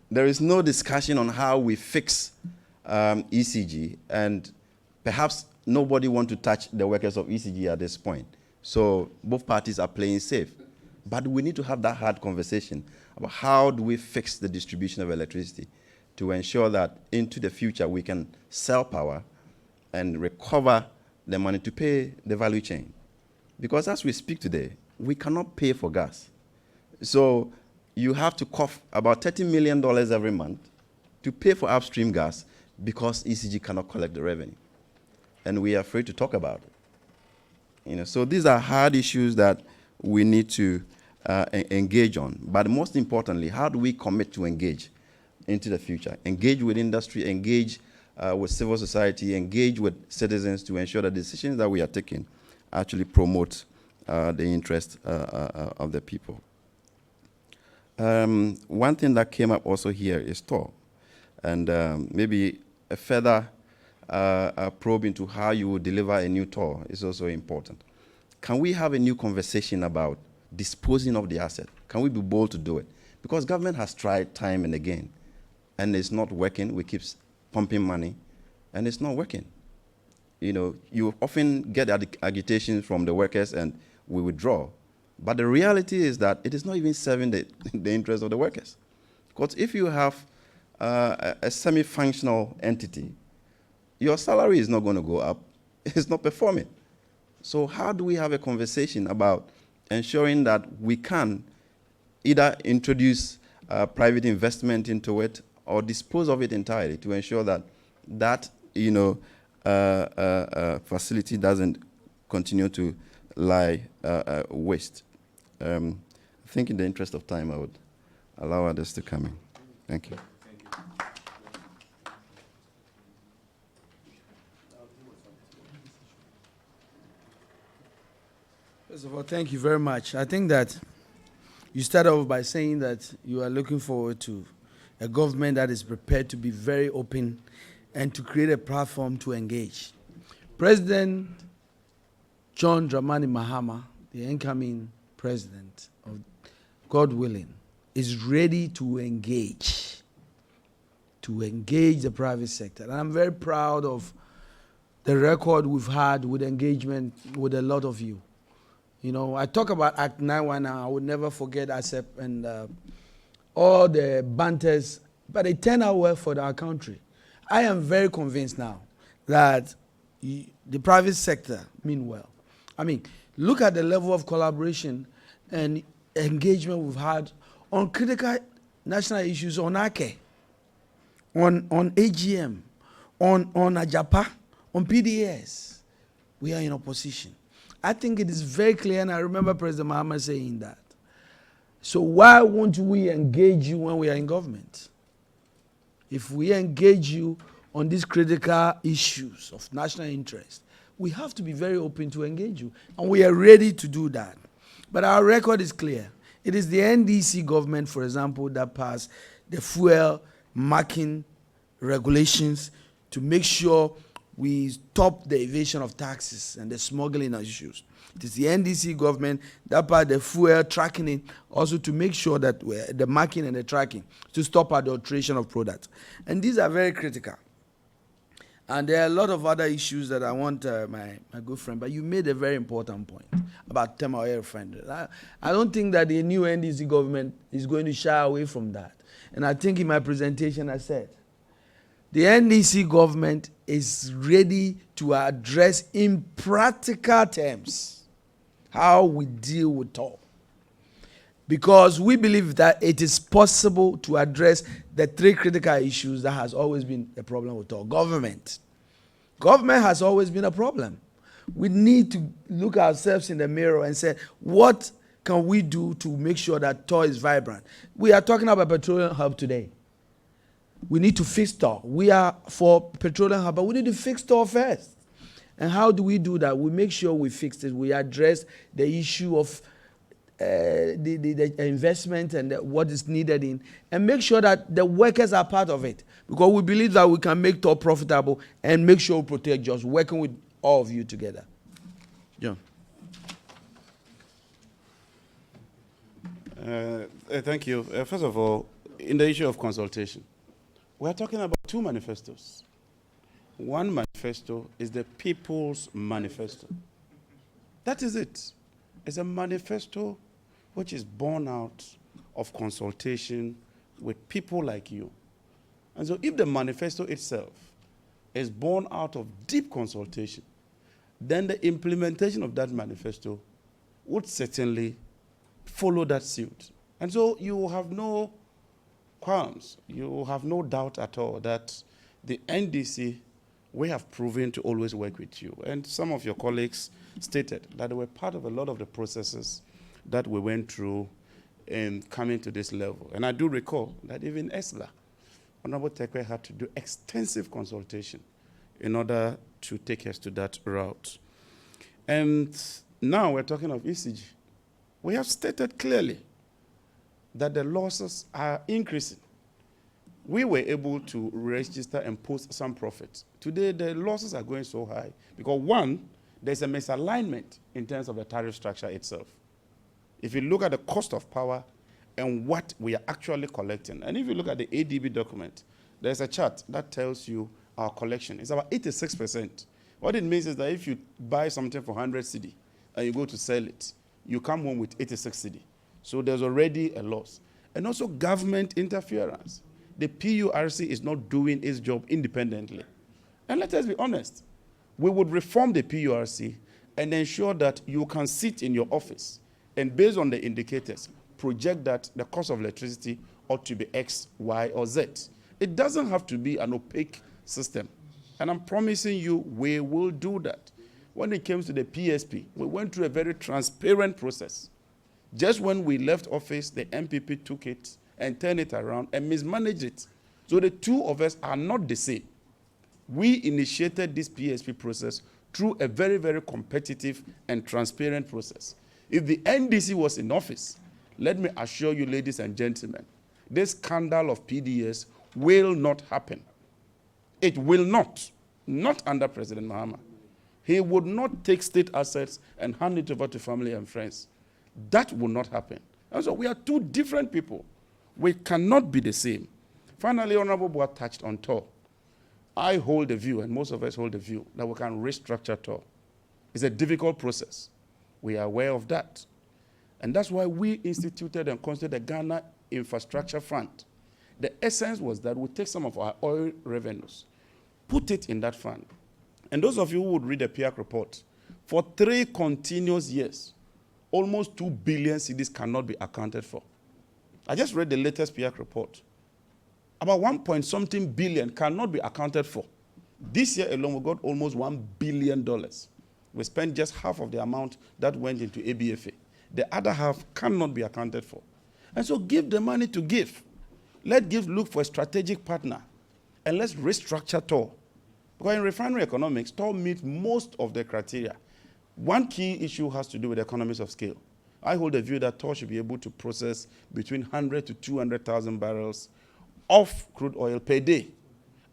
there is no discussion on how we fix ECG, and perhaps nobody wants to touch the workers of ECG at this point. So both parties are playing safe. But we need to have that hard conversation about how do we fix the distribution of electricity to ensure that into the future we can sell power and recover the money to pay the value chain. Because as we speak today, we cannot pay for gas. So you have to cough about $30 million every month to pay for upstream gas because ECG cannot collect the revenue. And we are afraid to talk about it. You know, so these are hard issues that we need to engage on. But most importantly, how do we commit to engage into the future? Engage with industry, engage with civil society, engage with citizens to ensure that decisions that we are taking actually promote the interest of the people. One thing that came up also here is TOR. And maybe a further probe into how you will deliver a new TOR is also important. Can we have a new conversation about disposing of the asset? Can we be bold to do it? Because government has tried time and again, and it's not working. We keep pumping money, and it's not working. You know, you often get agitation from the workers, and we withdraw. But the reality is that it is not even serving the interest of the workers. Because if you have a semi-functional entity, your salary is not going to go up. It's not performing. So how do we have a conversation about ensuring that we can either introduce private investment into it or dispose of it entirely to ensure that that facility doesn't continue to lie waste? I think in the interest of time, I would allow others to come in. Thank you. First of all, thank you very much. I think that you started off by saying that you are looking forward to a government that is prepared to be very open and to create a platform to engage. President John Dramani Mahama, the incoming president, God willing, is ready to engage the private sector. And I'm very proud of the record we've had with engagement with a lot of you. You know, I talk about Act 919, I would never forget ASEP and all the banters, but it turned out well for our country. I am very convinced now that the private sector mean well. I mean, look at the level of collaboration and engagement we've had on critical national issues, on AKE, on AGM, on AJAPA, on PDS. We are in opposition. I think it is very clear, and I remember President Mahama saying that. So why won't we engage you when we are in government? If we engage you on these critical issues of national interest, we have to be very open to engage you. And we are ready to do that. But our record is clear. It is the NDC government, for example, that passed the fuel marking regulations to make sure we stop the evasion of taxes and the smuggling issues. It is the NDC government that passed the fuel tracking also to make sure that the marking and the tracking to stop adulteration of products. And these are very critical. And there are a lot of other issues that I want my good friend, but you made a very important point about thermal air refineries. I don't think that the new NDC government is going to shy away from that. And I think in my presentation I said, the NDC government is ready to address in practical terms how we deal with toll. Because we believe that it is possible to address the three critical issues that has always been a problem with toll. Government. Government has always been a problem. We need to look ourselves in the mirror and say, what can we do to make sure that toll is vibrant? We are talking about petroleum hub today. We need to fix toll. We are for petroleum hub, but we need to fix toll first. And how do we do that? We make sure we fix it. We address the issue of the investment and what is needed in, and make sure that the workers are part of it. Because we believe that we can make toll profitable and make sure we protect jobs, working with all of you together. John. Thank you. First of all, in the issue of consultation, we are talking about two manifestos. One manifesto is the People's Manifesto. That is it. It's a manifesto which is born out of consultation with people like you. And so if the manifesto itself is born out of deep consultation, then the implementation of that manifesto would certainly follow that suit. And so you have no qualms, you have no doubt at all that the NDC, we have proven to always work with you. And some of your colleagues stated that they were part of a lot of the processes that we went through in coming to this level. And I do recall that even ESLA, Honorable Tekwe, had to do extensive consultation in order to take us to that route. And now we're talking of ECG. We have stated clearly that the losses are increasing. We were able to register and post some profits. Today, the losses are going so high because, one, there's a misalignment in terms of the tariff structure itself. If you look at the cost of power and what we are actually collecting, and if you look at the ADB document, there's a chart that tells you our collection. It's about 86%. What it means is that if you buy something for 100 cedi and you go to sell it, you come home with 86 cedi. So there's already a loss. And also government interference. The PURC is not doing its job independently. And let us be honest. We would reform the PURC and ensure that you can sit in your office and based on the indicators, project that the cost of electricity ought to be X, Y, or Z. It doesn't have to be an opaque system. And I'm promising you we will do that. When it comes to the PSP, we went through a very transparent process. Just when we left office, the MPP took it and turned it around and mismanaged it. So the two of us are not the same. We initiated this PSP process through a very, very competitive and transparent process. If the NDC was in office, let me assure you, ladies and gentlemen, this scandal of PDS will not happen. It will not under President Mahama. He would not take state assets and hand it over to family and friends. That will not happen. And so we are two different people. We cannot be the same. Finally, Honorable Buah touched on toll. I hold the view, and most of us hold the view, that we can restructure toll. It's a difficult process. We are aware of that. And that's why we instituted and constituted the Ghana Infrastructure Fund. The essence was that we take some of our oil revenues, put it in that fund. And those of you who would read the PIAC report, for 3 continuous years, almost 2 billion cedis cannot be accounted for. I just read the latest PIAC report. About 1.something billion cannot be accounted for. This year alone, we got almost $1 billion. We spent just half of the amount that went into ABFA. The other half cannot be accounted for. And so give the money to GIF. Let GIF look for a strategic partner. And let's restructure toll Because in refinery economics, Tor meets most of the criteria. One key issue has to do with economies of scale. I hold the view that Tor should be able to process between 100 to 200,000 barrels of crude oil per day.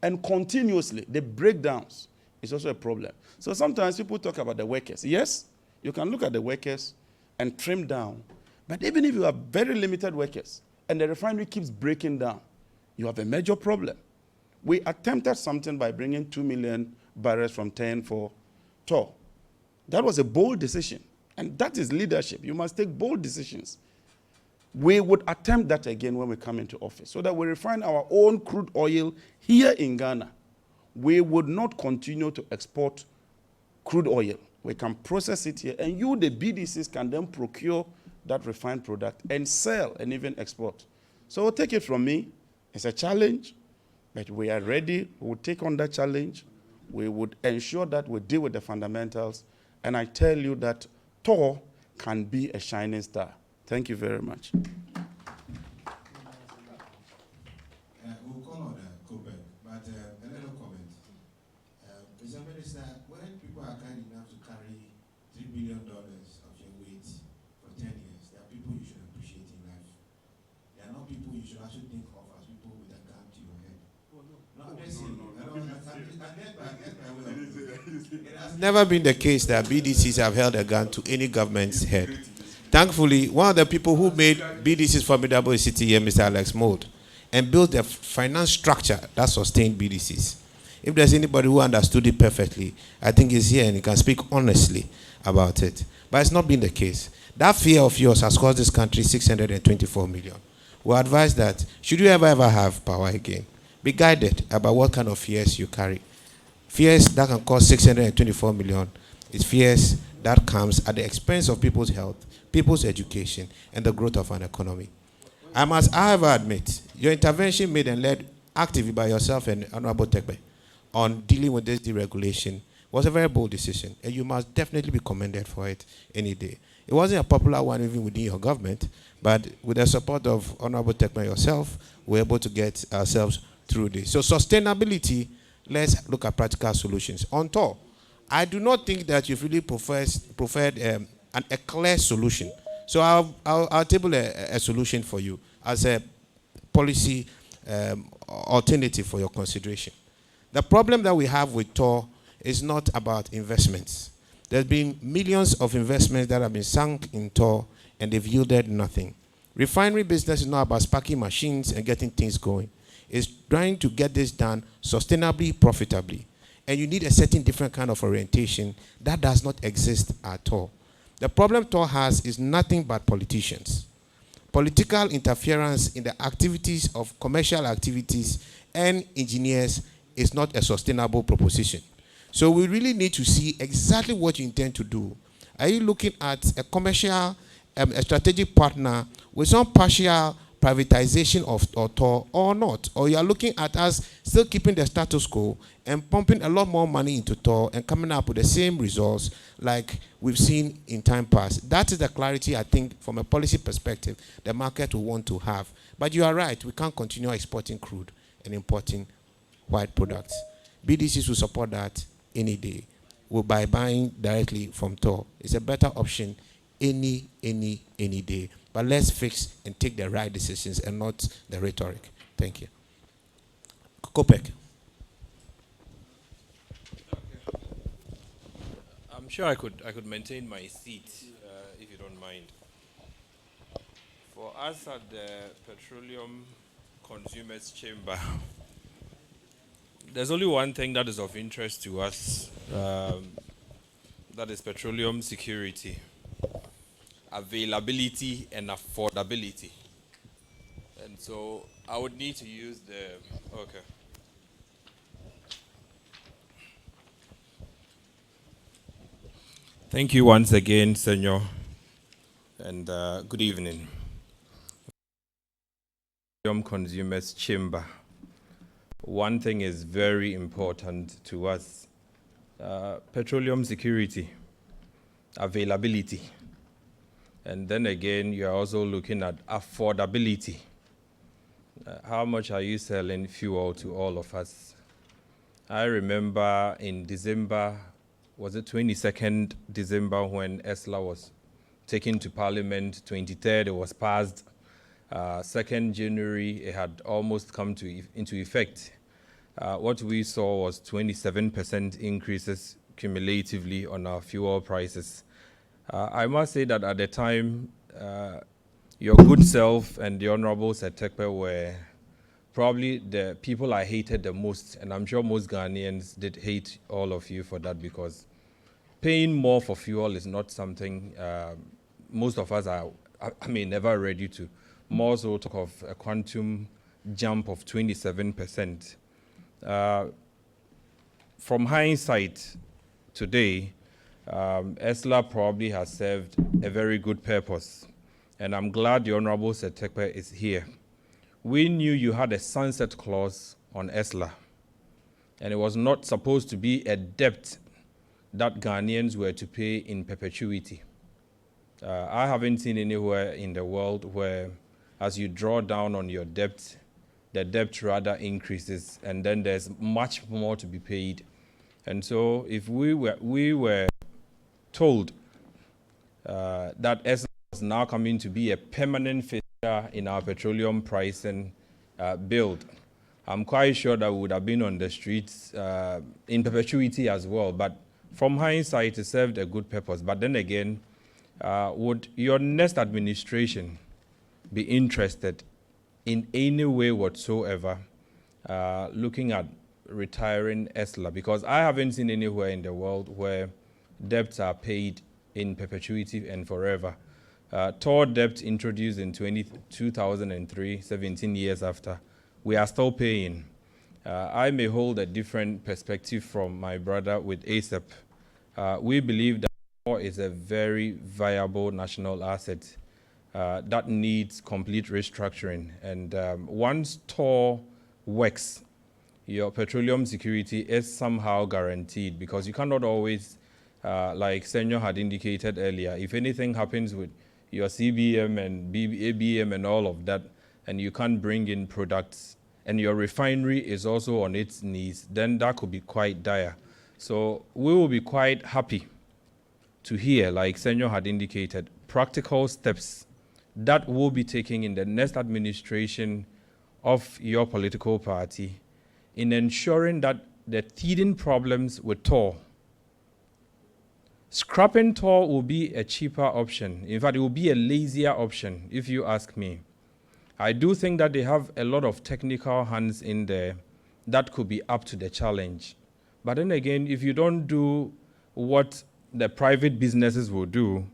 And continuously, the breakdowns is also a problem. So sometimes people talk about the workers. Yes, you can look at the workers and trim down. But even if you have very limited workers and the refinery keeps breaking down, you have a major problem. We attempted something by bringing 2 million barrels from 10 for Tor. That was a bold decision. And that is leadership. You must take bold decisions. We would attempt that again when we come into office, so that we refine our own crude oil here in Ghana. We would not continue to export crude oil. We can process it here, and you, the BDCs, can then procure that refined product and sell and even export. So take it from me, it's a challenge, but we are ready. We will take on that challenge. We would ensure that we deal with the fundamentals, and I tell you that Tor can be a shining star. Thank you very much. We'll call on Kofi, but a little comment. Mr. Minister, when people are kind enough to carry $3 billion of your weight for 10 years, there are people you should appreciate in life. There are not people you should actually think of as people with a gun to your head. It has never been the case that BDCs have held a gun to any government's head. Thankfully, one of the people who made BDCs formidable is sitting here, Mr. Alex Mould, and built a finance structure that sustained BDCs. If there's anybody who understood it perfectly, I think he's here and he can speak honestly about it. But it's not been the case. That fear of yours has cost this country 624 million. We advise that, should you ever have power again, be guided about what kind of fears you carry. Fears that can cost 624 million is fears that comes at the expense of people's health, people's education, and the growth of an economy. I must, however, admit, your intervention made and led actively by yourself and Honorable Tekbe on dealing with this deregulation was a very bold decision, and you must definitely be commended for it any day. It wasn't a popular one even within your government, but with the support of Honorable Tekbe and yourself, we were able to get ourselves through this. So sustainability, let's look at practical solutions. On Tor, I do not think that you've really preferred a clear solution. So I'll table a solution for you as a policy alternative for your consideration. The problem that we have with Tor is not about investments. There's been millions of investments that have been sunk in Tor, and they've yielded nothing. Refinery business is not about sparking machines and getting things going. It's trying to get this done sustainably, profitably. And you need a certain different kind of orientation that does not exist at all. The problem Tor has is nothing but politicians. Political interference in the activities of commercial activities and engineers is not a sustainable proposition. So we really need to see exactly what you intend to do. Are you looking at a commercial, a strategic partner with some partial privatization of Tor or not? Or you are looking at us still keeping the status quo and pumping a lot more money into Tor and coming up with the same results like we've seen in time past? That is the clarity, I think, from a policy perspective, the market will want to have. But you are right, we can't continue exporting crude and importing white products. BDCs will support that any day. By buying directly from Tor. It's a better option any day. But let's fix and take the right decisions and not the rhetoric. Thank you. Kopek. I'm sure I could maintain my seat if you don't mind. For us at the Petroleum Consumers Chamber, there's only one thing that is of interest to us, that is petroleum security, availability and affordability. And so I would need to use the, okay. Thank you once again, Senor, and good evening. Petroleum Consumers Chamber. One thing is very important to us, petroleum security, availability. And then again, you are also looking at affordability. How much are you selling fuel to all of us? I remember in December, was it 22nd December when ESLA was taken to Parliament, 23rd it was passed, 2nd January it had almost come into effect. What we saw was 27% increases cumulatively on our fuel prices. I must say that at the time, your good self and the Honorable Setekpe were probably the people I hated the most, and I'm sure most Ghanaians did hate all of you for that, because paying more for fuel is not something most of us are, never ready to. More so talk of a quantum jump of 27%. From hindsight today, ESLA probably has served a very good purpose, and I'm glad the Honorable Setekpe is here. We knew you had a sunset clause on ESLA, and it was not supposed to be a debt that Ghanaians were to pay in perpetuity. I haven't seen anywhere in the world where, as you draw down on your debt, the debt rather increases, and then there's much more to be paid. And so if we were told that ESLA is now coming to be a permanent fixture in our petroleum pricing build, I'm quite sure that we would have been on the streets in perpetuity as well. But from hindsight, it served a good purpose. But then again, would your next administration be interested in any way whatsoever looking at retiring ESLA? Because I haven't seen anywhere in the world where debts are paid in perpetuity and forever. TOR debt introduced in 2003, 17 years after, we are still paying. I may hold a different perspective from my brother with ASAP. We believe that TOR is a very viable national asset that needs complete restructuring. And once TOR works, your petroleum security is somehow guaranteed, because you cannot always, like Senor had indicated earlier, if anything happens with your CBM and ABM and all of that, and you can't bring in products, and your refinery is also on its knees, then that could be quite dire. So we will be quite happy to hear, like Senor had indicated, practical steps that will be taken in the next administration of your political party in ensuring that the teething problems with TOR, scrapping TOR will be a cheaper option. In fact, it will be a lazier option, if you ask me. I do think that they have a lot of technical hands in there that could be up to the challenge. But then again, if you don't do what the private businesses will do,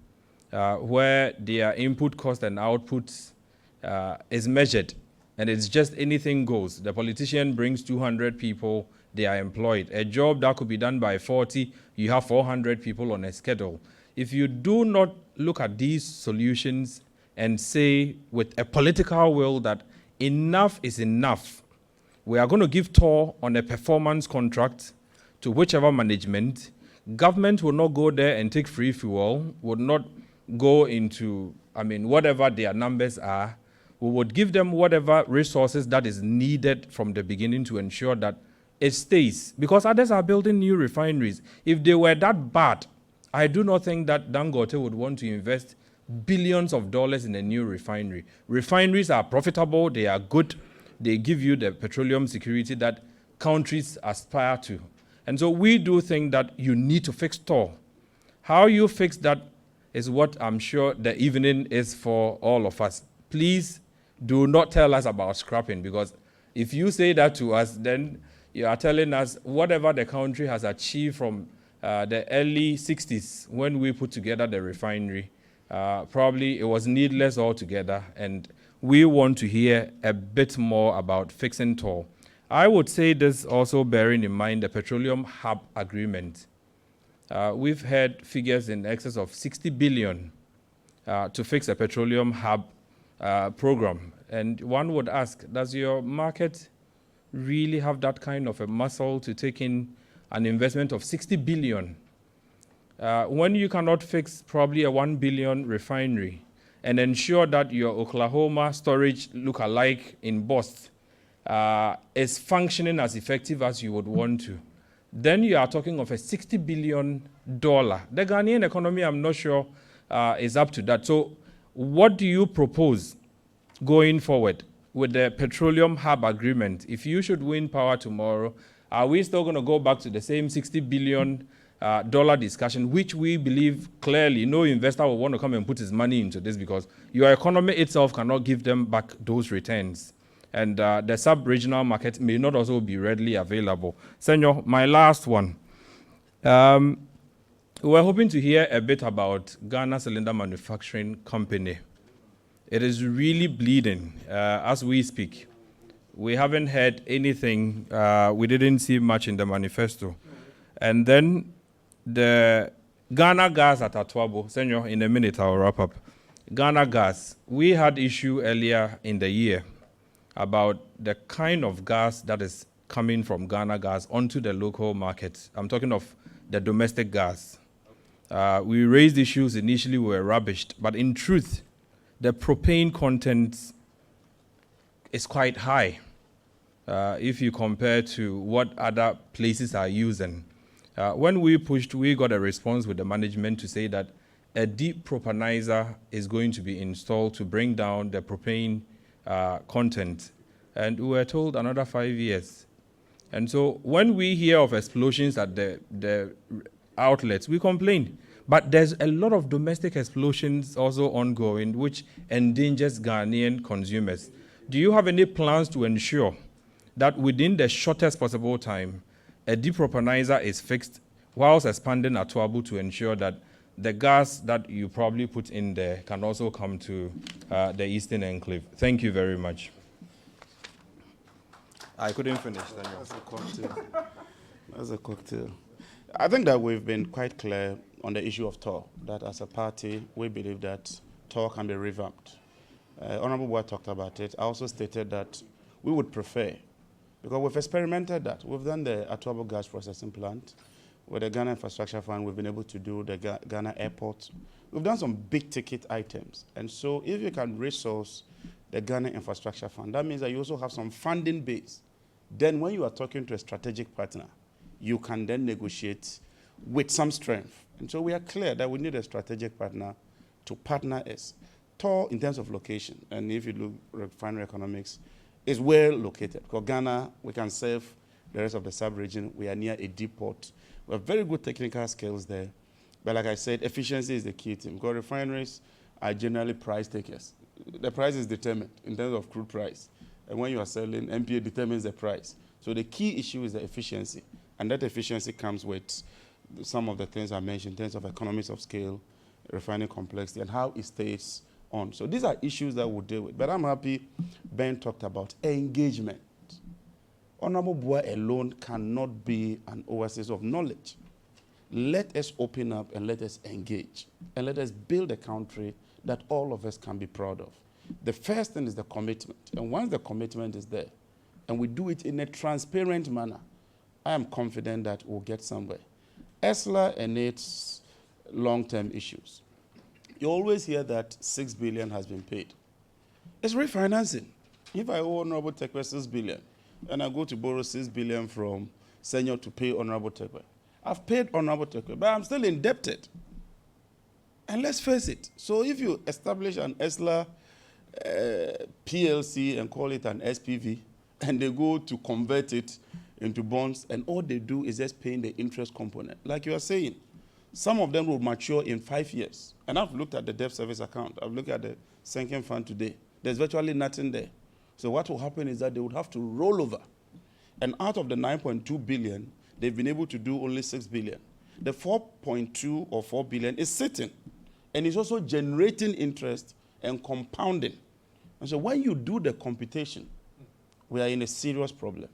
where their input cost and output is measured, and it's just anything goes. The politician brings 200 people, they are employed. A job that could be done by 40, you have 400 people on a schedule. If you do not look at these solutions and say with a political will that enough is enough, we are going to give TOR on a performance contract to whichever management. Government will not go there and take free fuel, would not go into, whatever their numbers are. We would give them whatever resources that is needed from the beginning to ensure that it stays. Because others are building new refineries. If they were that bad, I do not think that Dangote would want to invest billions of dollars in a new refinery. Refineries are profitable, they are good, they give you the petroleum security that countries aspire to. And so we do think that you need to fix TOR. How you fix that is what I'm sure the evening is for all of us. Please do not tell us about scrapping, because if you say that to us, then you are telling us whatever the country has achieved from the early 60s when we put together the refinery, probably it was needless altogether, and we want to hear a bit more about fixing TOR. I would say this also bearing in mind the Petroleum Hub Agreement. We've heard figures in excess of 60 billion to fix a petroleum hub program. And one would ask, does your market really have that kind of a muscle to take in an investment of 60 billion? When you cannot fix probably a 1 billion refinery and ensure that your Oklahoma storage look-alike in Boston is functioning as effective as you would want to, then you are talking of a $60 billion. The Ghanaian economy, I'm not sure, is up to that. So what do you propose going forward with the Petroleum Hub Agreement? If you should win power tomorrow, are we still going to go back to the same $60 billion discussion, which we believe clearly no investor will want to come and put his money into this because your economy itself cannot give them back those returns? And the sub-regional market may not also be readily available. Senor, my last one. We're hoping to hear a bit about Ghana Cylinder Manufacturing Company. It is really bleeding as we speak. We haven't heard anything. We didn't see much in the manifesto. And then the Ghana Gas at Atwabo. Senor, in a minute I'll wrap up. Ghana Gas. We had issue earlier in the year about the kind of gas that is coming from Ghana Gas onto the local market. I'm talking of the domestic gas. We raised issues initially, we were rubbished, but in truth, the propane content is quite high if you compare to what other places are using. When we pushed, we got a response with the management to say that a deep propanizer is going to be installed to bring down the propane content. And we were told another 5 years. And so when we hear of explosions at the outlets, we complain. But there's a lot of domestic explosions also ongoing, which endangers Ghanaian consumers. Do you have any plans to ensure that within the shortest possible time, a depropanizer is fixed whilst expanding Atwabu to ensure that the gas that you probably put in there can also come to the Eastern Enclave? Thank you very much. I couldn't finish. That's a cocktail. That's a cocktail. I think that we've been quite clear on the issue of TOR, that as a party, we believe that TOR can be revamped. Honorable Buah talked about it. I also stated that we would prefer, because we've experimented that. We've done the Atwabo gas processing plant. With the Ghana Infrastructure Fund, we've been able to do the Ghana airport. We've done some big ticket items. And so if you can resource the Ghana Infrastructure Fund, that means that you also have some funding base. Then when you are talking to a strategic partner, you can then negotiate with some strength. And so we are clear that we need a strategic partner to partner us. TOR, in terms of location, and if you look at refinery economics, is well located. Because Ghana, we can serve the rest of the sub-region. We are near a deep port. We have very good technical skills there. But like I said, efficiency is the key thing. Because refineries are generally price takers. The price is determined in terms of crude price. And when you are selling, MPA determines the price. So the key issue is the efficiency. And that efficiency comes with some of the things I mentioned in terms of economies of scale, refining complexity, and how it stays on. So these are issues that we'll deal with. But I'm happy Ben talked about engagement. Honorable Buah alone cannot be an oasis of knowledge. Let us open up and let us engage. And let us build a country that all of us can be proud of. The first thing is the commitment. And once the commitment is there, and we do it in a transparent manner, I am confident that we'll get somewhere. ESLA and its long-term issues. You always hear that $6 billion has been paid. It's refinancing. If I owe Honorable Tekwe $6 billion, and I go to borrow $6 billion from Senior to pay Honorable Tekwe, I've paid Honorable Tekwe, but I'm still indebted. And let's face it. So if you establish an ESLA PLC and call it an SPV, and they go to convert it into bonds, and all they do is just paying the interest component. Like you are saying, some of them will mature in 5 years. And I've looked at the debt service account. I've looked at the sinking fund today. There's virtually nothing there. So what will happen is that they would have to roll over. And out of the 9.2 billion, they've been able to do only 6 billion. The 4.2 or 4 billion is sitting. And it's also generating interest and compounding. And so when you do the computation, we are in a serious problem.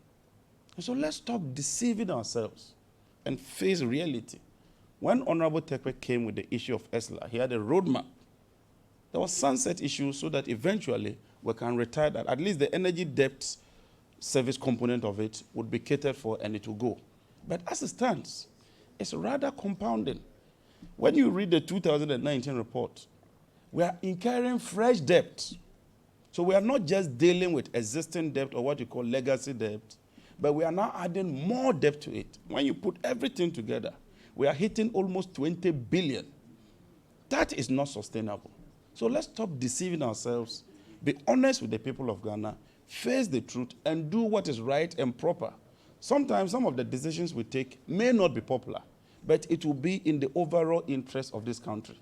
And so let's stop deceiving ourselves and face reality. When Honorable Tekwe came with the issue of ESLA, he had a roadmap. There was sunset issues so that eventually we can retire that. At least the energy debt service component of it would be catered for and it will go. But as it stands, it's rather compounding. When you read the 2019 report, we are incurring fresh debt. So we are not just dealing with existing debt or what you call legacy debt, but we are now adding more debt to it. When you put everything together, we are hitting almost 20 billion. That is not sustainable. So let's stop deceiving ourselves, be honest with the people of Ghana, face the truth, and do what is right and proper. Sometimes some of the decisions we take may not be popular, but it will be in the overall interest of this country.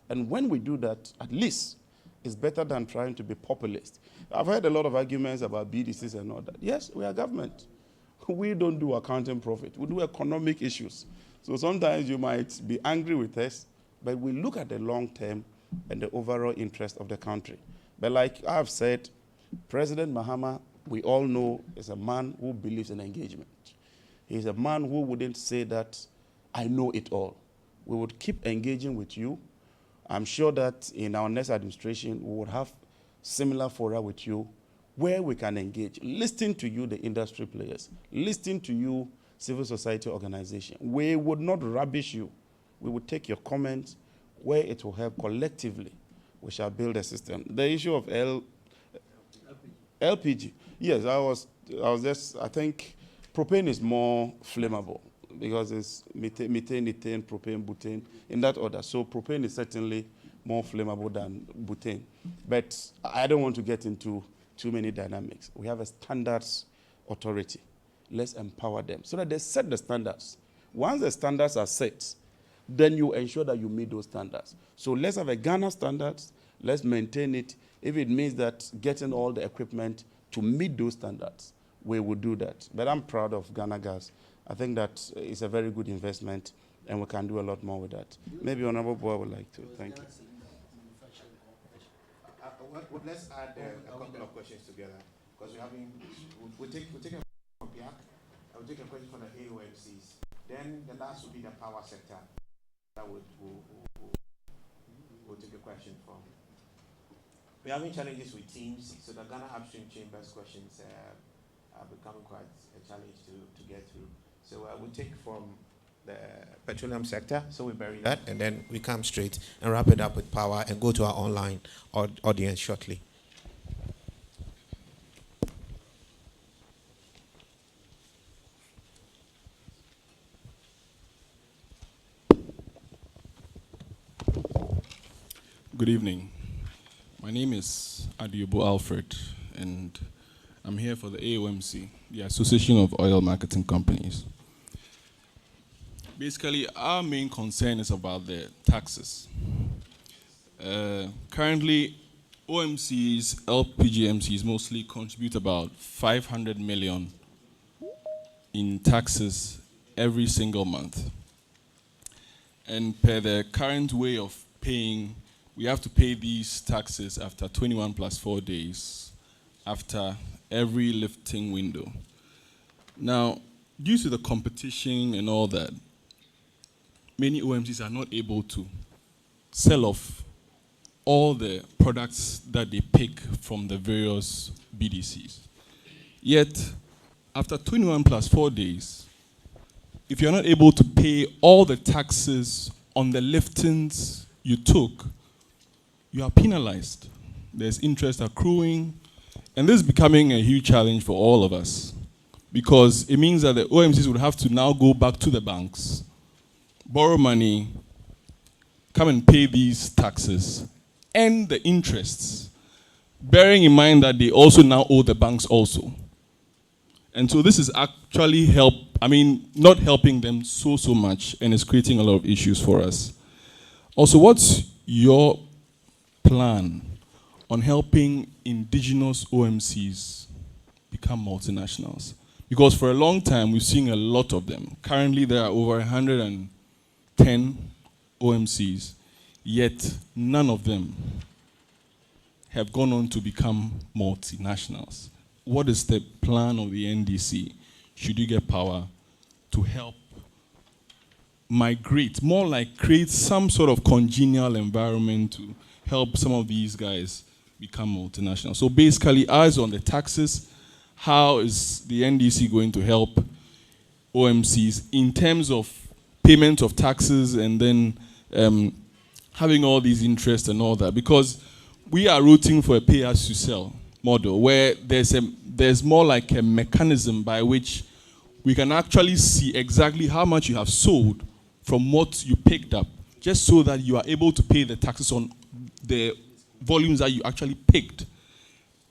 And when we do that, at least it's better than trying to be populist. I've heard a lot of arguments about BDCs and all that. Yes, we are government. We don't do accounting profit. We do economic issues. So sometimes you might be angry with us, but we look at the long term and the overall interest of the country. But like I've said, President Mahama, we all know, is a man who believes in engagement. He's a man who wouldn't say that, I know it all. We would keep engaging with you. I'm sure that in our next administration, we would have similar fora with you where we can engage, listen to you, the industry players, listen to you, civil society organization. We would not rubbish you. We would take your comments where it will help collectively. We shall build a system. The issue of LPG. Yes, I think propane is more flammable because it's methane, ethane, propane, butane, in that order. So propane is certainly more flammable than butane. But I don't want to get into too many dynamics. We have a standards authority. Let's empower them so that they set the standards. Once the standards are set, then you ensure that you meet those standards. So let's have a Ghana standards, let's maintain it. If it means that getting all the equipment to meet those standards, we will do that. But I'm proud of Ghana Gas. I think that is a very good investment, and we can do a lot more with that. Maybe Honorable Buah would like to. Thank you. Let's add a couple of questions together, because we'll take a question from PIAC, we'll take a question from the AOMCs. Then the last will be the power sector. That we'll take a question from. We're having challenges with teams, so the Ghana Upstream Chambers questions are becoming quite a challenge to get through. So we'll take from the petroleum sector, so we bury that, and then we come straight and wrap it up with power and go to our online audience shortly. Good evening. My name is Adiobo Alfred, and I'm here for the AOMC, the Association of Oil Marketing Companies. Basically, our main concern is about the taxes. Currently, OMCs, LPGMCs mostly contribute about 500 million in taxes every single month. And per the current way of paying, we have to pay these taxes after 21 plus 4 days, after every lifting window. Now, due to the competition and all that, many OMCs are not able to sell off all the products that they pick from the various BDCs. Yet, after 21 plus 4 days, if you're not able to pay all the taxes on the liftings you took, you are penalized. There's interest accruing, and this is becoming a huge challenge for all of us, because it means that the OMCs would have to now go back to the banks, borrow money, come and pay these taxes, and the interests, bearing in mind that they also now owe the banks also. And so this is actually not helping them so much, and it's creating a lot of issues for us. Also, what's your plan on helping indigenous OMCs become multinationals? Because for a long time, we've seen a lot of them. Currently, there are over 110 OMCs, yet none of them have gone on to become multinationals. What is the plan of the NDC, should you get power, to help migrate, more like create some sort of congenial environment to help some of these guys become multinational? So basically, eyes on the taxes, how is the NDC going to help OMCs in terms of payment of taxes and then having all these interests and all that? Because we are rooting for a pay-as-you-sell model where there's more like a mechanism by which we can actually see exactly how much you have sold from what you picked up, just so that you are able to pay the taxes on the volumes that you actually picked,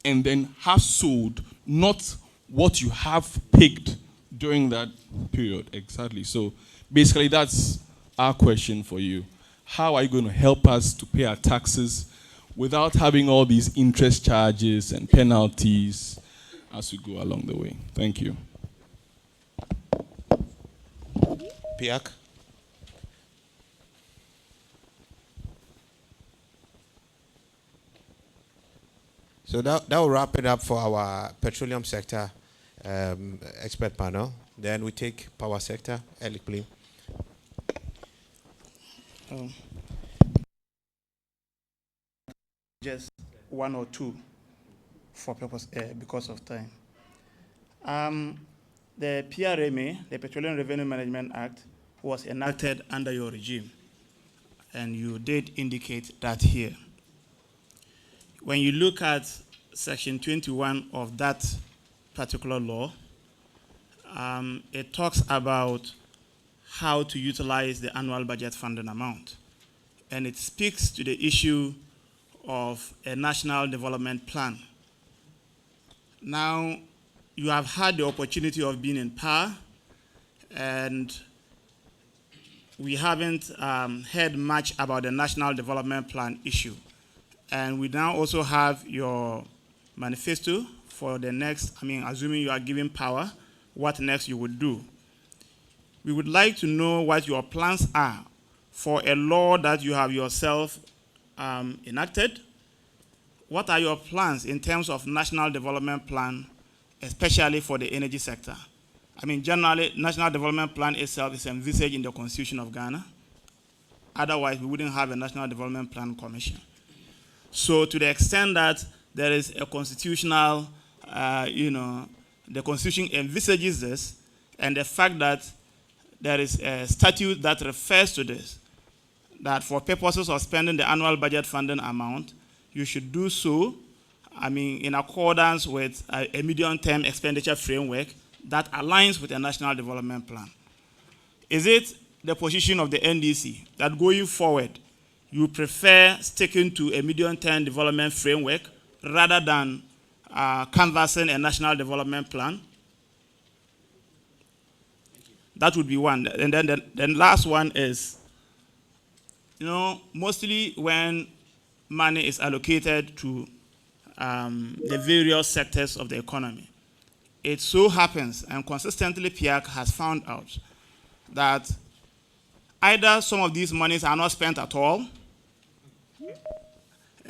and then have sold, not what you have picked during that period. Exactly. So basically that's our question for you. How are you going to help us to pay our taxes without having all these interest charges and penalties as we go along the way? Thank you. Piak? So that will wrap it up for our petroleum sector expert panel. Then we take power sector, Elikplim. Just one or two for purpose because of time. The PRMA, the Petroleum Revenue Management Act, was enacted under your regime, and you did indicate that here. When you look at Section 21 of that particular law, it talks about how to utilize the annual budget funding amount, and it speaks to the issue of a national development plan. Now, you have had the opportunity of being in power, and we haven't heard much about the national development plan issue. And we now also have your manifesto for the next, assuming you are given power, what next you would do. We would like to know what your plans are for a law that you have yourself enacted. What are your plans in terms of national development plan, especially for the energy sector? Generally, national development plan itself is envisaged in the Constitution of Ghana. Otherwise, we wouldn't have a National Development Plan Commission. So to the extent that there is a constitutional, the Constitution envisages this, and the fact that there is a statute that refers to this, that for purposes of spending the annual budget funding amount, you should do so, in accordance with a medium-term expenditure framework that aligns with a national development plan. Is it the position of the NDC that going forward, you prefer sticking to a medium-term development framework rather than canvassing a national development plan? That would be one. And then the last one is, mostly when money is allocated to the various sectors of the economy, it so happens, and consistently PIAC has found out, that either some of these monies are not spent at all.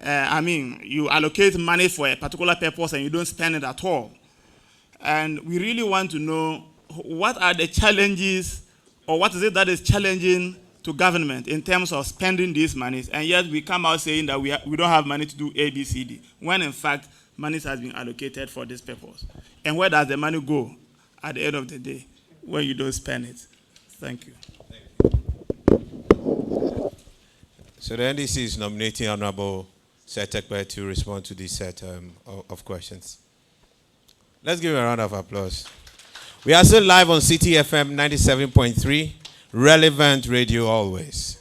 You allocate money for a particular purpose and you don't spend it at all. And we really want to know what are the challenges, or what is it that is challenging to government in terms of spending these monies, and yet we come out saying that we don't have money to do A, B, C, D, when in fact money has been allocated for this purpose. And where does the money go at the end of the day when you don't spend it? Thank you. So the NDC is nominating Honorable Setekbe to respond to this set of questions. Let's give him a round of applause. We are still live on CTFM 97.3, relevant radio always.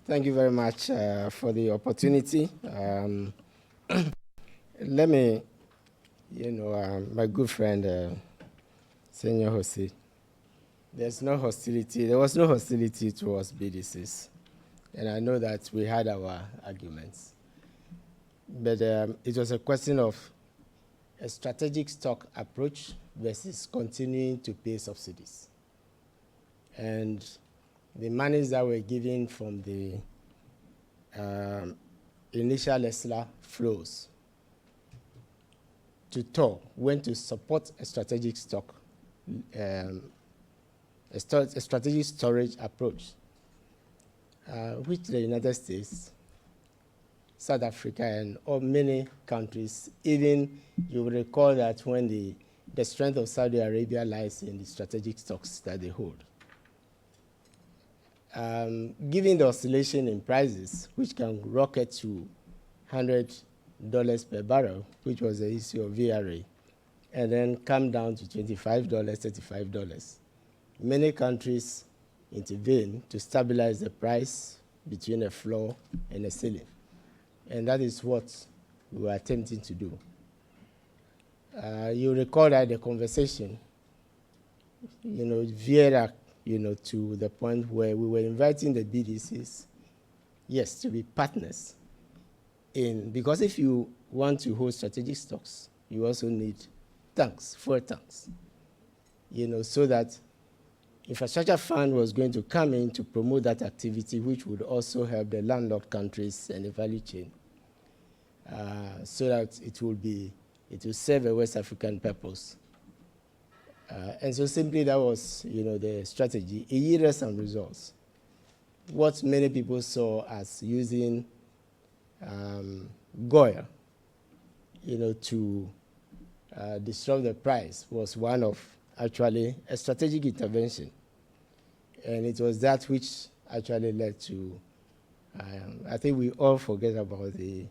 Thank you very much for the opportunity. Let me, my good friend, Senior Jose, there was no hostility towards BDCs. And I know that we had our arguments. But it was a question of a strategic stock approach versus continuing to pay subsidies. And the monies that were given from the initial ESLA flows to TOR went to support a strategic stock, a strategic storage approach, which the United States, South Africa, and many countries, even you will recall that when the strength of Saudi Arabia lies in the strategic stocks that they hold. given the oscillation in prices, which can rocket to $100 per barrel, which was the issue of VRA, and then come down to $25, $35. Many countries intervene to stabilize the price between a floor and a ceiling. And that is what we were attempting to do. You recall that the conversation, veered up, to the point where we were inviting the BDCs, yes, to be partners because if you want to hold strategic stocks, you also need tanks, fuel tanks, so that infrastructure fund was going to come in to promote that activity, which would also help the landlocked countries and the value chain, so that it will serve a West African purpose. And so simply that was, the strategy. It yielded some results. What many people saw as using Goya, to disrupt the price was one of actually a strategic intervention. And it was that which actually led to, I think we all forget about the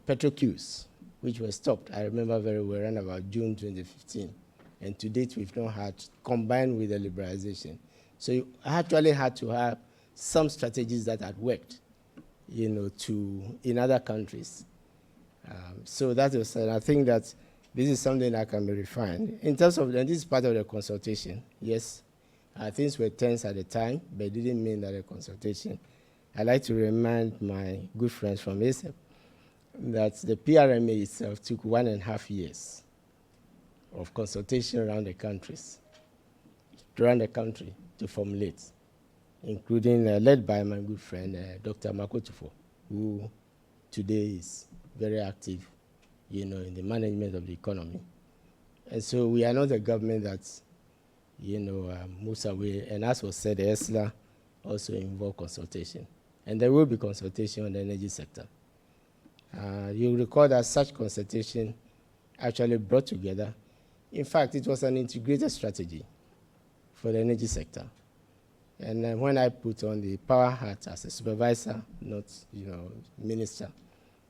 petro queues, which were stopped. I remember very well, around about June 2015. And to date, we've not had, combined with the liberalization. So you actually had to have some strategies that had worked, in other countries. So that was, and I think that this is something that can be refined. In terms of, and this is part of the consultation, yes, things were tense at the time, but it didn't mean that the consultation. I'd like to remind my good friends from ASEP that the PRMA itself took 1.5 years of consultation around the country to formulate, including led by my good friend, Dr. Makotufo, who today is very active, in the management of the economy. And so we are not a government that, moves away. And as was said, the ESLA also involved consultation. And there will be consultation on the energy sector. You recall that such consultation actually brought together. In fact, it was an integrated strategy for the energy sector. And when I put on the power hat as a supervisor, not, minister,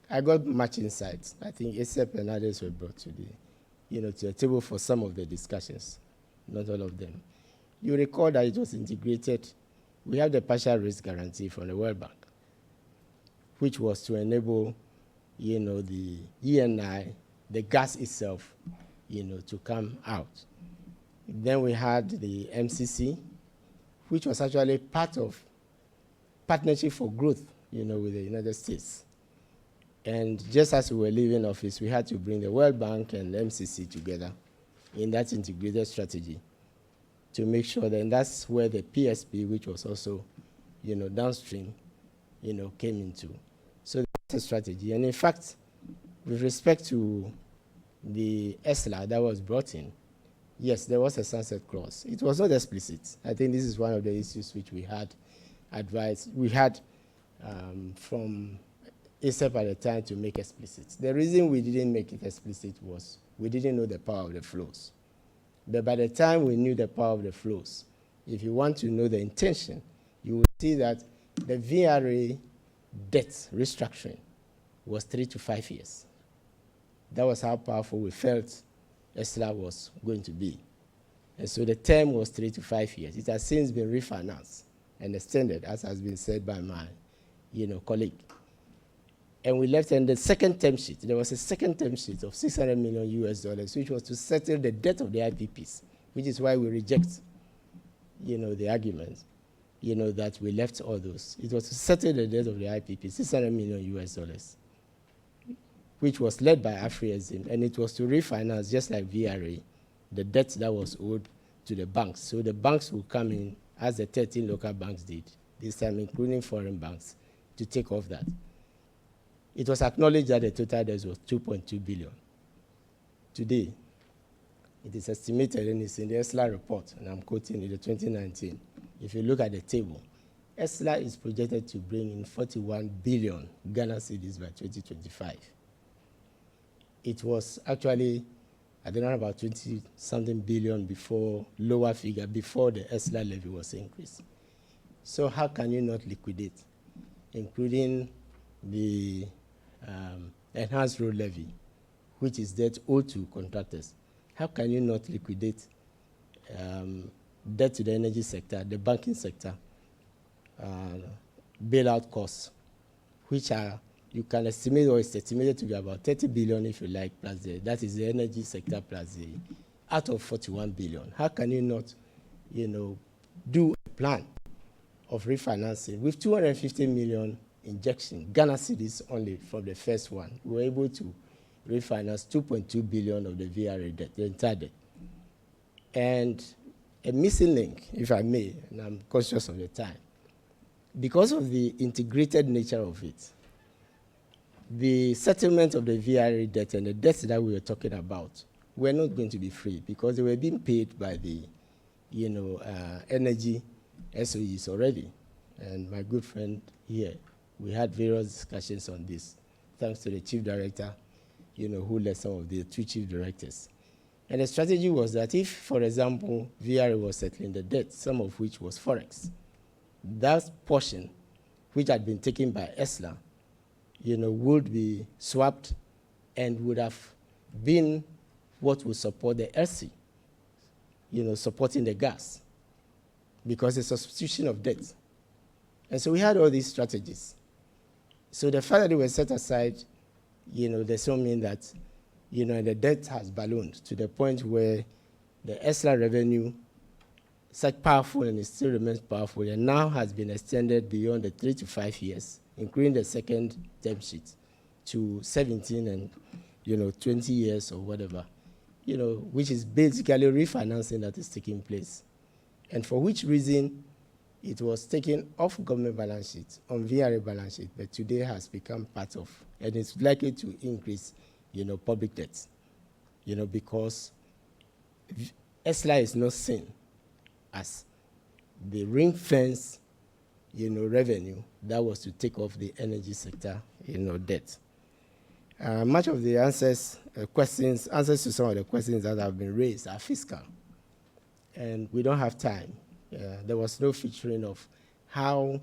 I got much insight. I think ASEP and others were brought to the, to the table for some of the discussions, not all of them. You recall that it was integrated. We have the partial risk guarantee from the World Bank, which was to enable, the ENI, the gas itself, to come out. Then we had the MCC, which was actually part of Partnership for Growth, with the United States. And just as we were leaving office, we had to bring the World Bank and the MCC together in that integrated strategy to make sure that, and that's where the PSP, which was also, downstream, came into. So that's a strategy. And in fact, with respect to the ESLA that was brought in, yes, there was a sunset clause. It was not explicit. I think this is one of the issues which we had advised. We had from ASEP at the time to make explicit. The reason we didn't make it explicit was we didn't know the power of the flows. But by the time we knew the power of the flows, if you want to know the intention, you will see that the VRA debt restructuring was 3 to 5 years. That was how powerful we felt ESLA was going to be. And so the term was 3 to 5 years. It has since been refinanced and extended, as has been said by my colleague. And we left, and the second term sheet, there was a second term sheet of $600 million, which was to settle the debt of the IPPs, which is why we reject, the argument, that we left all those. It was to settle the debt of the IPP, $600 million, which was led by Afri-Exim, and it was to refinance, just like VRA, the debt that was owed to the banks. So the banks will come in, as the 13 local banks did, this time including foreign banks, to take off that. It was acknowledged that the total debt was $2.2 billion. Today, it is estimated, and it's in the ESLA report, and I'm quoting in the 2019. If you look at the table, ESLA is projected to bring in 41 billion Ghana cedis by 2025. It was actually, I don't know, about 20-something billion before, lower figure, before the ESLA levy was increased. So how can you not liquidate, including the enhanced road levy, which is debt owed to contractors? How can you not liquidate debt to the energy sector, the banking sector, bailout costs, which are, you can estimate, or it's estimated to be about 30 billion, if you like, plus that is the energy sector plus the, out of 41 billion. How can you not, do a plan of refinancing with 250 million injection, Ghana cedis only from the first one? We were able to refinance 2.2 billion of the VRA debt, the entire debt. And a missing link, if I may, and I'm conscious of the time, because of the integrated nature of it, the settlement of the VRA debt and the debts that we were talking about were not going to be free, because they were being paid by the, energy SOEs already. And my good friend here, we had various discussions on this, thanks to the chief director, who led some of the two chief directors. And the strategy was that if, for example, VRA was settling the debt, some of which was Forex, that portion, which had been taken by ESLA, would be swapped and would have been what would support the LC, supporting the gas, because it's a substitution of debt. And so we had all these strategies. So the fact that they were set aside, does not mean that, the debt has ballooned to the point where the ESLA revenue, such powerful, and it still remains powerful, and now has been extended beyond the 3 to 5 years, including the second term sheet, to 17 and 20 years or whatever, which is basically refinancing that is taking place. And for which reason it was taken off government balance sheet on VRA balance sheet, but today has become part of, and it's likely to increase, public debt, because ESLA is not seen as the ring fence, revenue that was to take off the energy sector, debt. Much of the answers to some of the questions that have been raised are fiscal, and we don't have time. There was no featuring of how,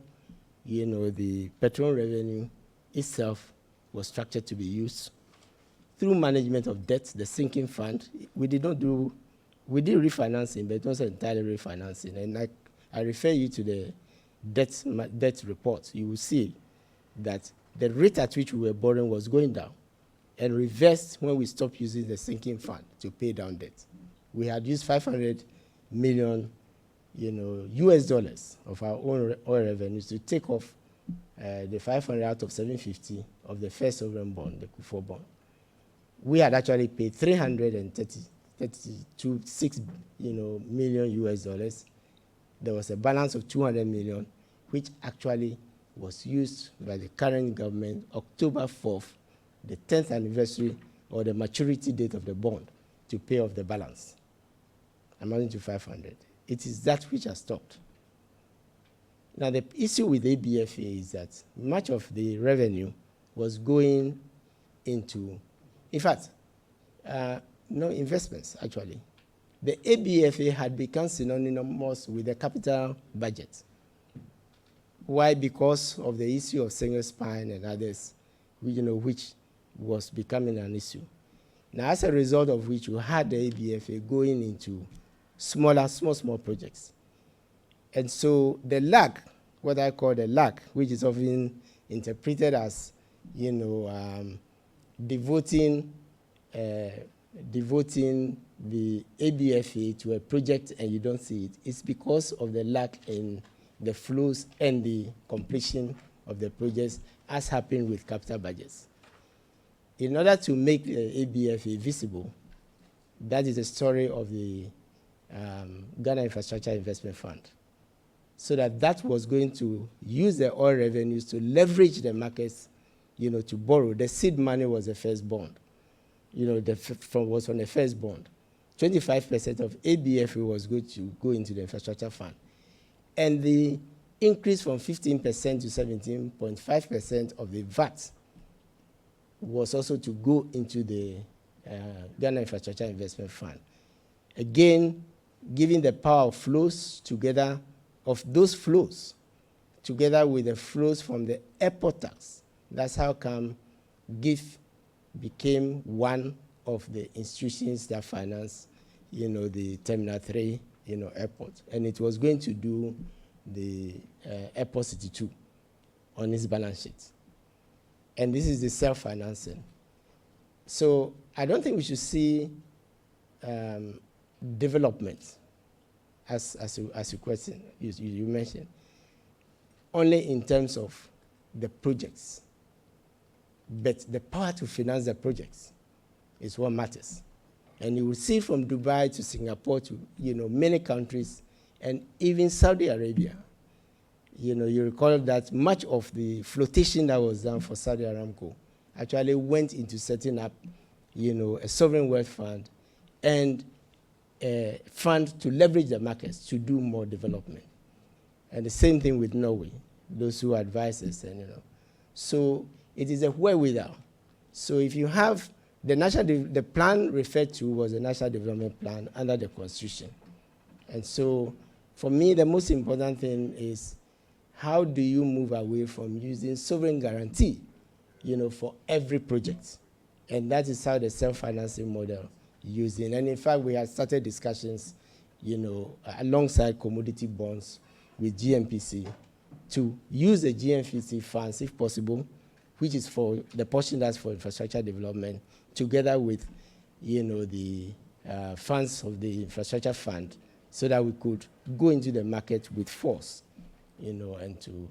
the petroleum revenue itself was structured to be used through management of debt, the sinking fund. We did refinancing, but it wasn't entirely refinancing. And I refer you to the debt report. You will see that the rate at which we were borrowing was going down and reversed when we stopped using the sinking fund to pay down debt. We had used 500 million, US dollars of our own oil revenues to take off the 500 out of 750 of the first sovereign bond, the Kofi bond. We had actually paid 336 million US dollars. There was a balance of 200 million, which actually was used by the current government October 4th, the 10th anniversary or the maturity date of the bond, to pay off the balance, amounting to 500. It is that which has stopped. Now, the issue with ABFA is that much of the revenue was going into, in fact, no investments, actually. The ABFA had become synonymous with the capital budget. Why? Because of the issue of single spine and others, which was becoming an issue. Now, as a result of which, you had the ABFA going into small projects. And so the lag, what I call the lag, which is often interpreted as, devoting the ABFA to a project and you don't see it, it's because of the lag in the flows and the completion of the projects, as happened with capital budgets. In order to make the ABFA visible, that is the story of the Ghana Infrastructure Investment Fund, so that was going to use the oil revenues to leverage the markets, to borrow. The seed money was the first bond, was from the first bond. 25% of ABFA was going to go into the infrastructure fund. And the increase from 15% to 17.5% of the VAT was also to go into the Ghana Infrastructure Investment Fund. Again, giving the power of flows together, of those flows together with the flows from the airport tax. That's how come GIF became one of the institutions that finance, the Terminal 3, airport. And it was going to do the Airport City 2 on its balance sheet. And this is the self-financing. So I don't think we should see development, as you question, you mentioned, only in terms of the projects. But the power to finance the projects is what matters. And you will see from Dubai to Singapore to many countries, and even Saudi Arabia. You recall that much of the flotation that was done for Saudi Aramco actually went into setting up, a sovereign wealth fund and a fund to leverage the markets to do more development. And the same thing with Norway, those who advise us, So it is a wherewithal. So if you have the plan referred to was the National Development Plan under the Constitution. And so for me, the most important thing is how do you move away from using sovereign guarantee, for every project? And that is how the self-financing model using. And in fact, we have started discussions, alongside commodity bonds with GMPC to use the GMPC funds, if possible, which is for the portion that's for infrastructure development, together with, the funds of the infrastructure fund, so that we could go into the market with force, and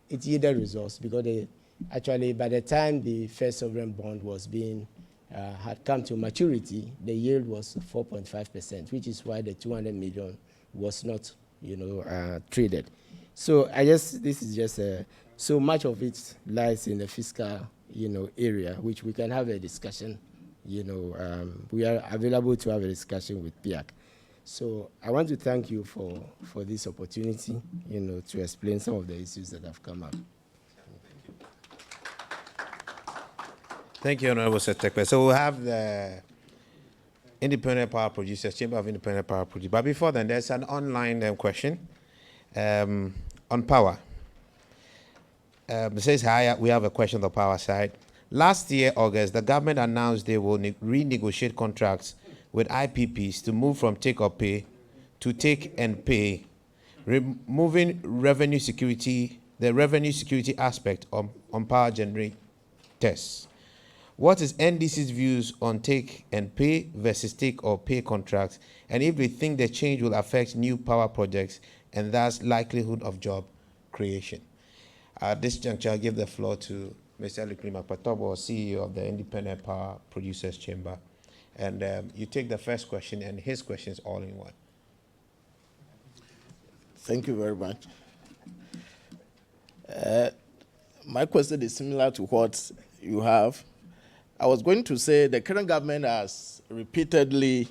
it yielded results, because actually by the time the first sovereign bond was had come to maturity, the yield was 4.5%, which is why the 200 million was not, traded. So this is just so much of it lies in the fiscal, area, which we can have a discussion. We are available to have a discussion with PIAC. So I want to thank you for this opportunity, to explain some of the issues that have come up. Thank you, Honorable Setekwe. So we'll have the Independent Power Producers, Chamber of Independent Power Producers. But before then, there's an online question on power. It says, hi, we have a question on the power side. Last year, August, the government announced they will renegotiate contracts with IPPs to move from take or pay to take and pay, removing revenue security, the revenue security aspect on power generators. What is NDC's views on take and pay versus take or pay contracts, and if they think the change will affect new power projects and thus likelihood of job creation? At this juncture, I'll give the floor to Mr. Luklima Patobo, CEO of the Independent Power Producers Chamber. And you take the first question and his questions all in one. Thank you very much. My question is similar to what you have. I was going to say the current government has repeatedly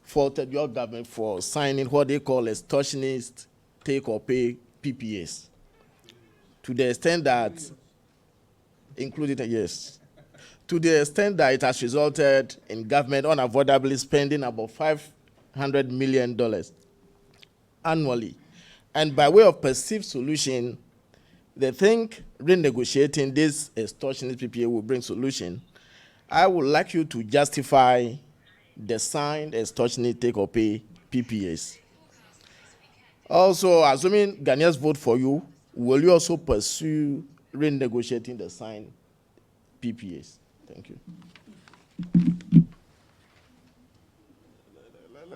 faulted your government for signing what they call extortionist take-or-pay PPAs, to the extent that, to the extent that it has resulted in government unavoidably spending about $500 million annually. And by way of perceived solution, they think renegotiating this extortionist PPA will bring solution. I would like you to justify the signed extortionist take-or-pay PPAs. Also, assuming Ghanaians vote for you, will you also pursue renegotiating the signed PPAs? Thank you.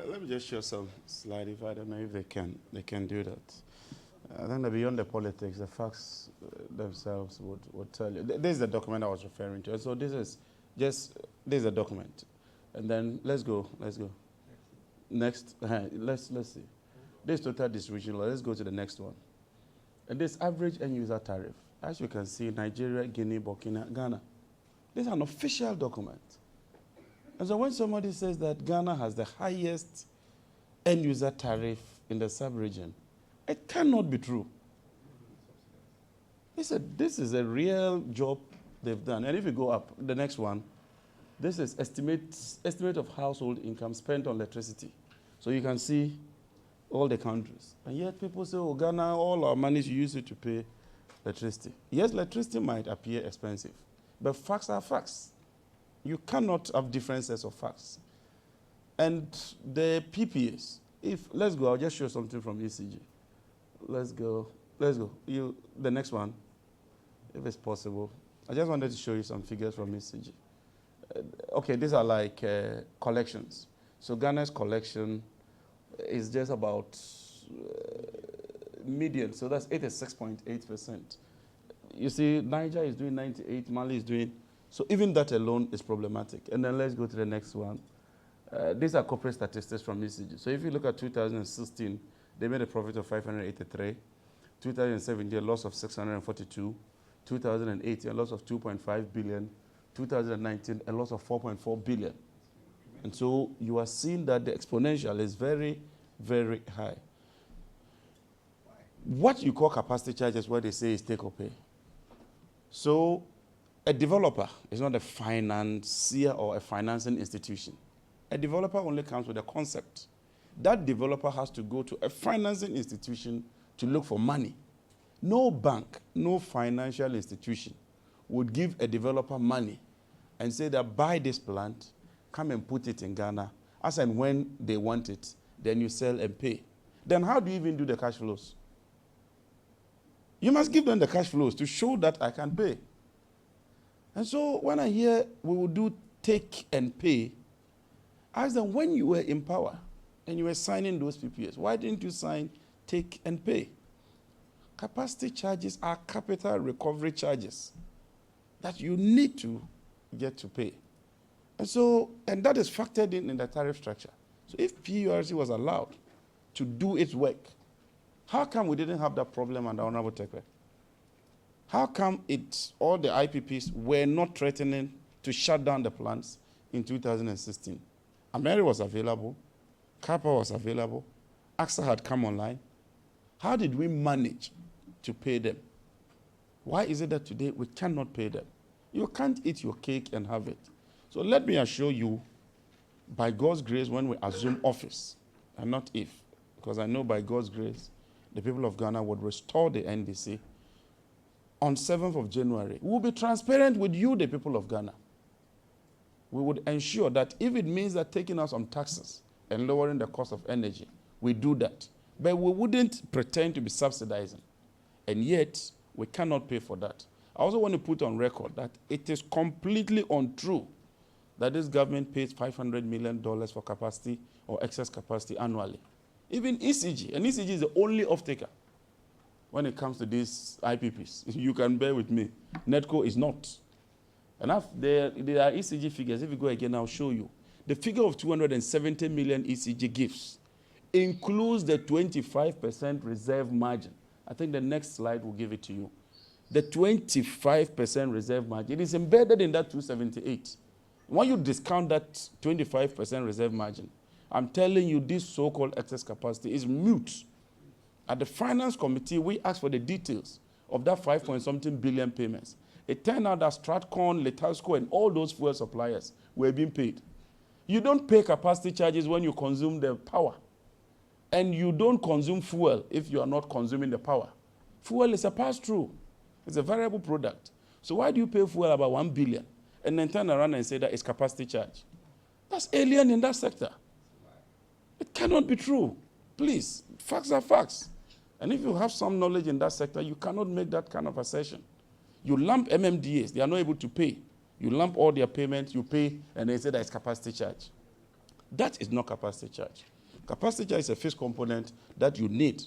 Let me just show some slide, if I don't know if they can do that. I think that beyond the politics, the facts themselves would tell you. This is the document I was referring to. So this is a document. And then let's go. Next, let's see. This total distribution, let's go to the next one. And this average end user tariff, as you can see, Nigeria, Guinea, Burkina, Ghana. This is an official document. And so when somebody says that Ghana has the highest end user tariff in the sub-region, it cannot be true. This is a real job they've done. And if you go up, the next one, this is estimate of household income spent on electricity. So you can see all the countries. And yet people say, oh, Ghana, all our money, you use it to pay electricity. Yes, electricity might appear expensive, but facts are facts. You cannot have different sets of facts. And the PPAs, let's go, I'll just show something from ECG. Let's go. The next one, if it's possible. I just wanted to show you some figures from ECG. Okay, these are like collections. So Ghana's collection is just about median, so that's 86.8%. You see, Niger is doing 98, Mali is doing, so even that alone is problematic. And then let's go to the next one. These are corporate statistics from ECG. So if you look at 2016, they made a profit of 583. 2017, a loss of 642. 2018, a loss of 2.5 billion. 2019, a loss of 4.4 billion. And so you are seeing that the exponential is very, very high. What you call capacity charge is what they say is take or pay. So a developer is not a financier or a financing institution. A developer only comes with a concept. That developer has to go to a financing institution to look for money. No bank, no financial institution would give a developer money and say that buy this plant, come and put it in Ghana, as and when they want it, then you sell and pay. Then how do you even do the cash flows? You must give them the cash flows to show that I can pay. And so when I hear we will do take and pay, I ask them, when you were in power and you were signing those PPAs, why didn't you sign take and pay? Capacity charges are capital recovery charges that you need to get to pay. And so, and that is factored in the tariff structure. So if PURC was allowed to do its work, how come we didn't have that problem under Honorable Tekwe? How come all the IPPs were not threatening to shut down the plants in 2016? Ameri was available, Kappa was available, AXA had come online. How did we manage to pay them? Why is it that today we cannot pay them? You can't eat your cake and have it. So let me assure you, by God's grace, when we assume office, and not if, because I know by God's grace, the people of Ghana would restore the NDC. On 7th of January, we will be transparent with you, the people of Ghana. We would ensure that if it means that taking out some taxes and lowering the cost of energy, we do that. But we wouldn't pretend to be subsidizing. And yet, we cannot pay for that. I also want to put on record that it is completely untrue that this government pays $500 million for capacity or excess capacity annually. Even ECG, and ECG is the only off-taker when it comes to these IPPs. You can bear with me. NEDCO is not. And there are ECG figures. If you go again, I'll show you. The figure of 270 million ECG gives includes the 25% reserve margin. I think the next slide will give it to you. The 25% reserve margin, it is embedded in that 278. When you discount that 25% reserve margin, I'm telling you this so-called excess capacity is mute. At the finance committee, we asked for the details of that 5-point-something billion payments. It turned out that Stratcon, Letasco, and all those fuel suppliers were being paid. You don't pay capacity charges when you consume the power. And you don't consume fuel if you are not consuming the power. Fuel is a pass-through. It's a variable product. So why do you pay fuel about 1 billion and then turn around and say that it's capacity charge? That's alien in that sector. It cannot be true. Please, facts are facts. And if you have some knowledge in that sector, you cannot make that kind of assertion. You lump MMDAs, they are not able to pay. You lump all their payments, you pay, and they say that it's capacity charge. That is not capacity charge. Capacity charge is a fixed component that you need.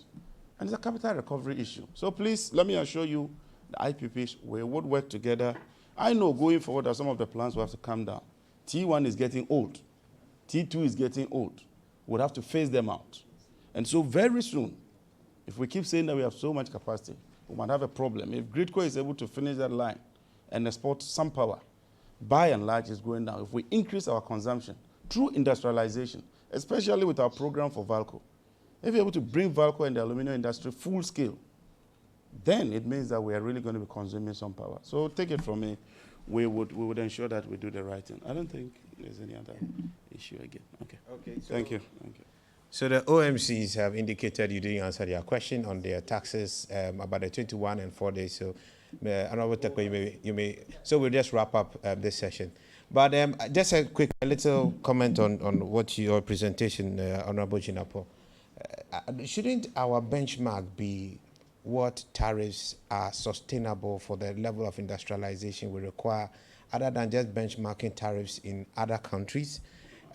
And it's a capital recovery issue. So please, let me assure you, the IPPs, we would work together. I know going forward that some of the plans will have to come down. T1 is getting old. T2 is getting old. We'll have to phase them out. And so very soon, if we keep saying that we have so much capacity, we might have a problem. If Gridco is able to finish that line and export some power, by and large, it's going down. If we increase our consumption through industrialization, especially with our program for Valco, if we're able to bring Valco and the aluminum industry full scale, then it means that we are really going to be consuming some power. So take it from me, we would ensure that we do the right thing. I don't think there's any other issue again. Okay. Okay. So Thank you. Thank you. So the OMCs have indicated you didn't answer their question on their taxes about the 21 and 4 days. So, Honorable Tekwe, you may. So we'll just wrap up this session. But just a little comment on what your presentation, Honorable Jinapo. Shouldn't our benchmark be what tariffs are sustainable for the level of industrialization we require, other than just benchmarking tariffs in other countries?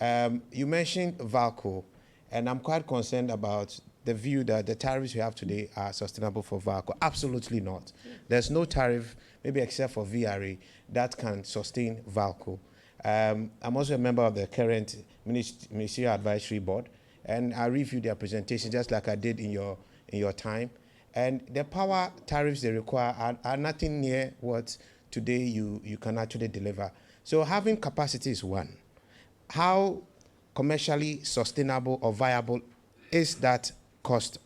You mentioned VALCO, and I'm quite concerned about the view that the tariffs we have today are sustainable for VALCO. Absolutely not. There's no tariff, maybe except for VRA, that can sustain VALCO. I'm also a member of the current Ministerial Advisory Board, and I reviewed their presentation just like I did in your time. And the power tariffs they require are nothing near what today you can actually deliver. So having capacity is one. How commercially sustainable or viable is that cost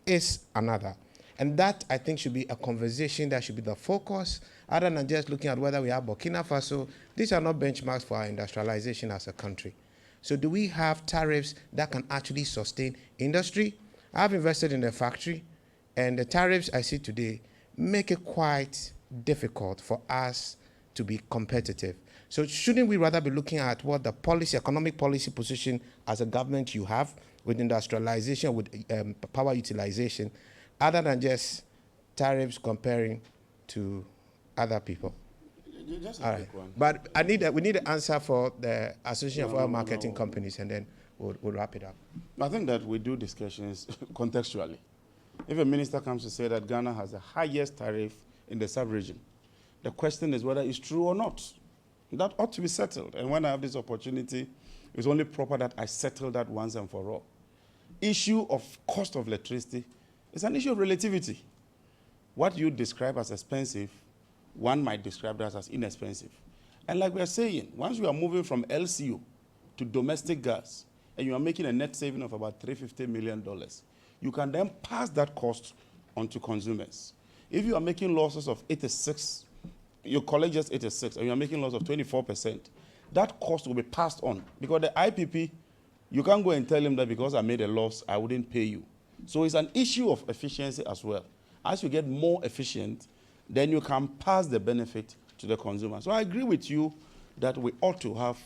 is another. And that, I think, should be a conversation that should be the focus, other than just looking at whether we have Burkina Faso. These are not benchmarks for our industrialization as a country. So do we have tariffs that can actually sustain industry? I've invested in a factory, and the tariffs I see today make it quite difficult for us to be competitive. So shouldn't we rather be looking at what the policy, economic policy position as a government you have with industrialization, with power utilization, other than just tariffs comparing to other people? Just All a right. quick one. But we need an answer for the Association of Oil Marketing Companies, and then we'll wrap it up. I think that we do discussions contextually. If a minister comes to say that Ghana has the highest tariff in the sub-region, the question is whether it's true or not. That ought to be settled. And when I have this opportunity, it's only proper that I settle that once and for all. Issue of cost of electricity is an issue of relativity. What you describe as expensive, one might describe that as inexpensive. And like we are saying, once you are moving from LCO to domestic gas, and you are making a net saving of about $350 million, you can then pass that cost on to consumers. If you are making losses of 86, you collect just 86, and you are making loss of 24%, that cost will be passed on. Because the IPP, you can't go and tell him that because I made a loss, I wouldn't pay you. So it's an issue of efficiency as well. As you get more efficient, then you can pass the benefit to the consumer. So I agree with you that we ought to have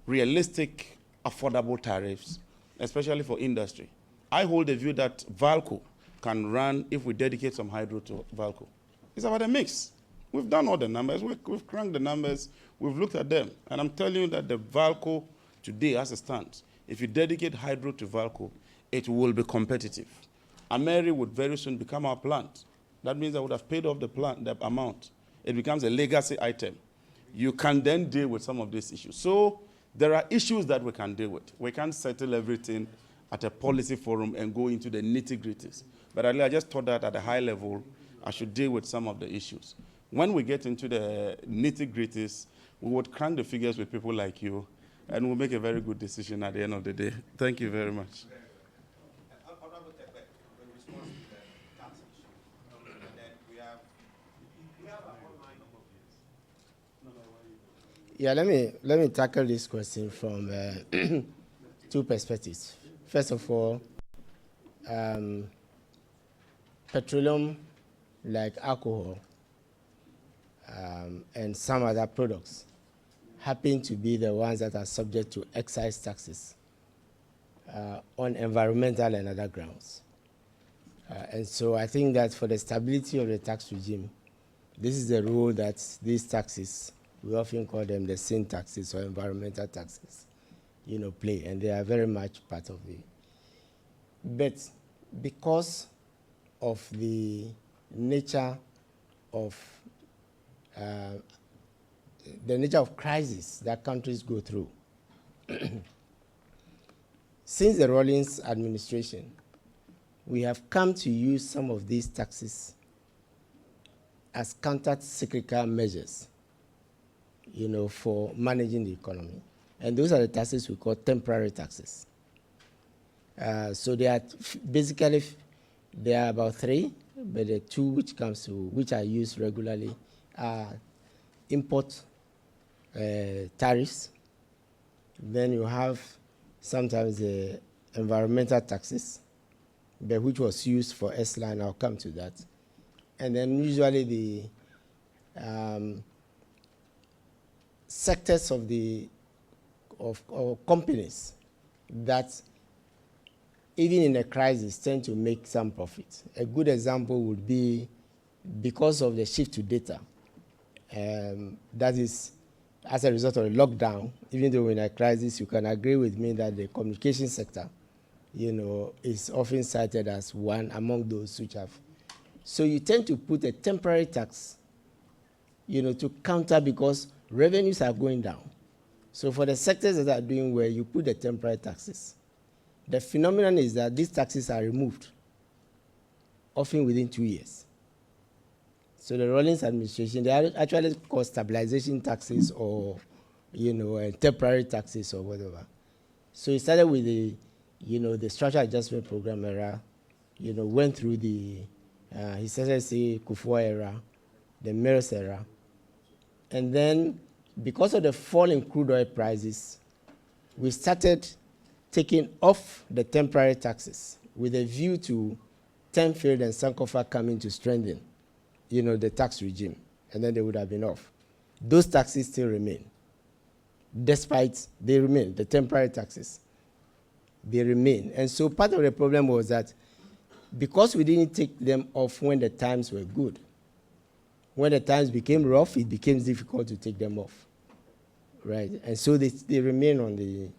realistic, affordable tariffs, especially for industry. I hold the view that VALCO can run if we dedicate some hydro to VALCO. It's about a mix. We've done all the numbers. We've cranked the numbers. We've looked at them. And I'm telling you that the VALCO today, as it stands, if you dedicate hydro to VALCO, it will be competitive. Ameri would very soon become our plant. That means I would have paid off the plant, the amount. It becomes a legacy item. You can then deal with some of these issues. So there are issues that we can deal with. We can't settle everything at a policy forum and go into the nitty-gritties. But I just thought that at a high level, I should deal with some of the issues. When we get into the nitty-gritties, we would crank the figures with people like you, and we'll make a very good decision at the end of the day. Thank you very much. Yeah, let me tackle this question from two perspectives. First of all, petroleum, like alcohol, and some other products, happen to be the ones that are subject to excise taxes on environmental and other grounds. And so I think that for the stability of the tax regime, this is the role that these taxes, we often call them the sin taxes or environmental taxes, play, and they are very much part of it. But because of the nature of crisis that countries go through, since the Rawlings administration, we have come to use some of these taxes as counter-cyclical measures, for managing the economy. And those are the taxes we call temporary taxes. So they are basically, there are about three, but the two which are used regularly are import tariffs. Then you have sometimes the environmental taxes, which was used for ESLA, and I'll come to that. And then usually the sectors of companies that even in a crisis tend to make some profit. A good example would be because of the shift to data. That is as a result of the lockdown, even though in a crisis, you can agree with me that the communication sector, is often cited as one among those which have. So you tend to put a temporary tax, to counter because revenues are going down. So for the sectors that are doing well, you put the temporary taxes. The phenomenon is that these taxes are removed, often within 2 years. So the Rawlings administration, they are actually called stabilization taxes or, temporary taxes or whatever. So it started with the structural adjustment program era, went through the His Excellency Kufuor era, the Meros era, and then because of the fall in crude oil prices, we started taking off the temporary taxes with a view to Tenfield and Sankofa coming to strengthen, the tax regime, and then they would have been off. Those taxes still remain. The temporary taxes, they remain. And so part of the problem was that because we didn't take them off when the times were good, when the times became rough, it became difficult to take them off, right? And so they remain on the.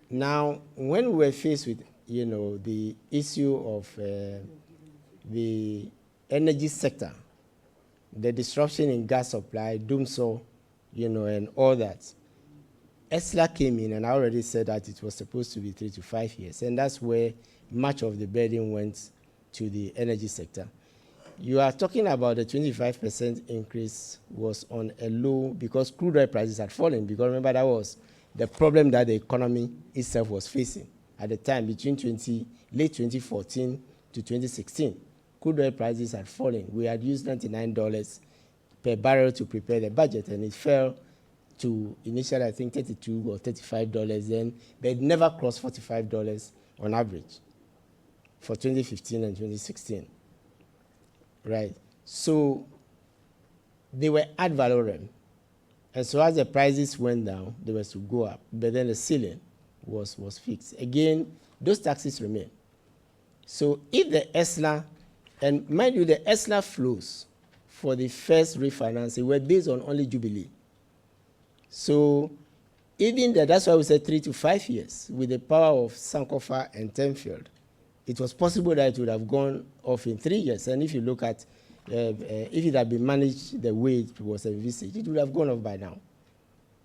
Now, when we were faced with, the issue of the energy sector, the disruption in gas supply, doomsday, and all that, ESLA came in, and I already said that it was supposed to be 3 to 5 years, and that's where much of the burden went to the energy sector. You are talking about the 25% increase was on a low because crude oil prices had fallen, because remember that was the problem that the economy itself was facing at the time between late 2014 to 2016. Crude oil prices had fallen. We had used $99 per barrel to prepare the budget, and it fell to initially, I think, $32 or $35 then, but it never crossed $45 on average for 2015 and 2016, right? So they were ad valorem. And so as the prices went down, they were to go up, but then the ceiling was fixed. Again, those taxes remain. So if the ESLA, and mind you, the ESLA flows for the first refinancing were based on only Jubilee. So even that's why we said 3 to 5 years with the power of Sankofa and Tenfield. It was possible that it would have gone off in 3 years. And if you look at, if it had been managed the way it was envisaged, it would have gone off by now.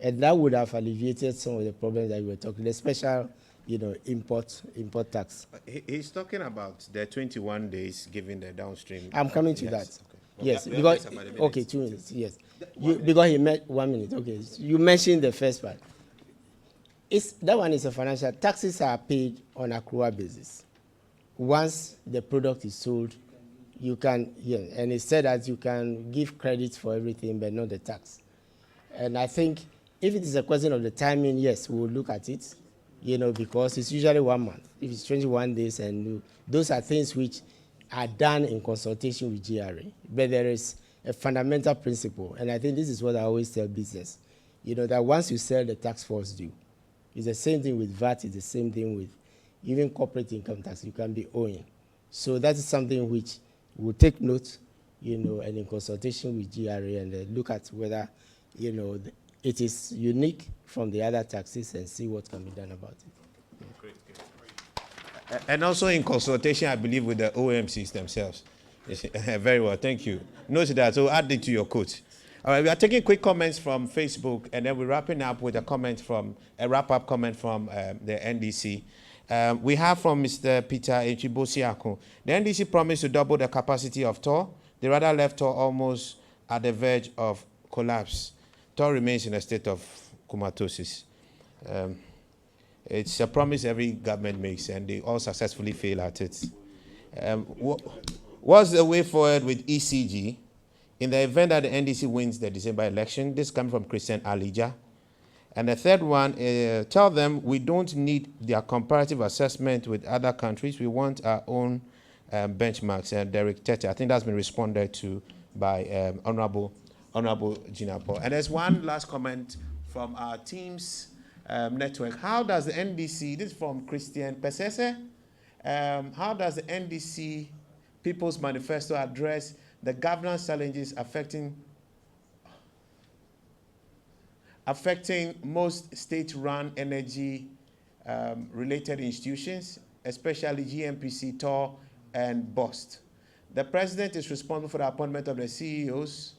And that would have alleviated some of the problems that we were talking, the special, import tax. He's talking about the 21 days given the downstream. I'm coming to that. Okay. Yes, We have because, about a minute. okay, 2 minutes, yes. Because he meant 1 minute, okay. You mentioned the first part. That one is a financial. Taxes are paid on accrual basis. Once the product is sold, you can, and it said that you can give credit for everything, but not the tax. And I think if it is a question of the timing, yes, we will look at it, because it's usually 1 month. If it's 21 days, and those are things which are done in consultation with GRA. But there is a fundamental principle, and I think this is what I always tell business, that once you sell, the tax falls due. It's the same thing with VAT, it's the same thing with even corporate income tax you can be owing. So that is something which we'll take note, and in consultation with GRA, and look at whether, it is unique from the other taxes and see what can be done about it. Great. And also in consultation, I believe, with the OMCs themselves. Very well, thank you. Note that, so add it to your quote. All right, we are taking quick comments from Facebook, and then we're wrapping up with a wrap-up comment from the NDC. We have from Mr. Peter Echibosiako. The NDC promised to double the capacity of TOR. They rather left TOR almost at the verge of collapse. TOR remains in a state of comatosis. It's a promise every government makes, and they all successfully fail at it. What's the way forward with ECG in the event that the NDC wins the December election? This comes from Christian Alija. And the third one, tell them we don't need their comparative assessment with other countries. We want our own benchmarks. And Derek Tete, I think that's been responded to by Honorable Gina Paul. And there's one last comment from our team's network. How does the NDC, this is from Christian Pesese, how does the NDC People's Manifesto address the governance challenges affecting most state-run energy-related institutions, especially GMPC, TOR, and BOST? The president is responsible for the appointment of the CEOs.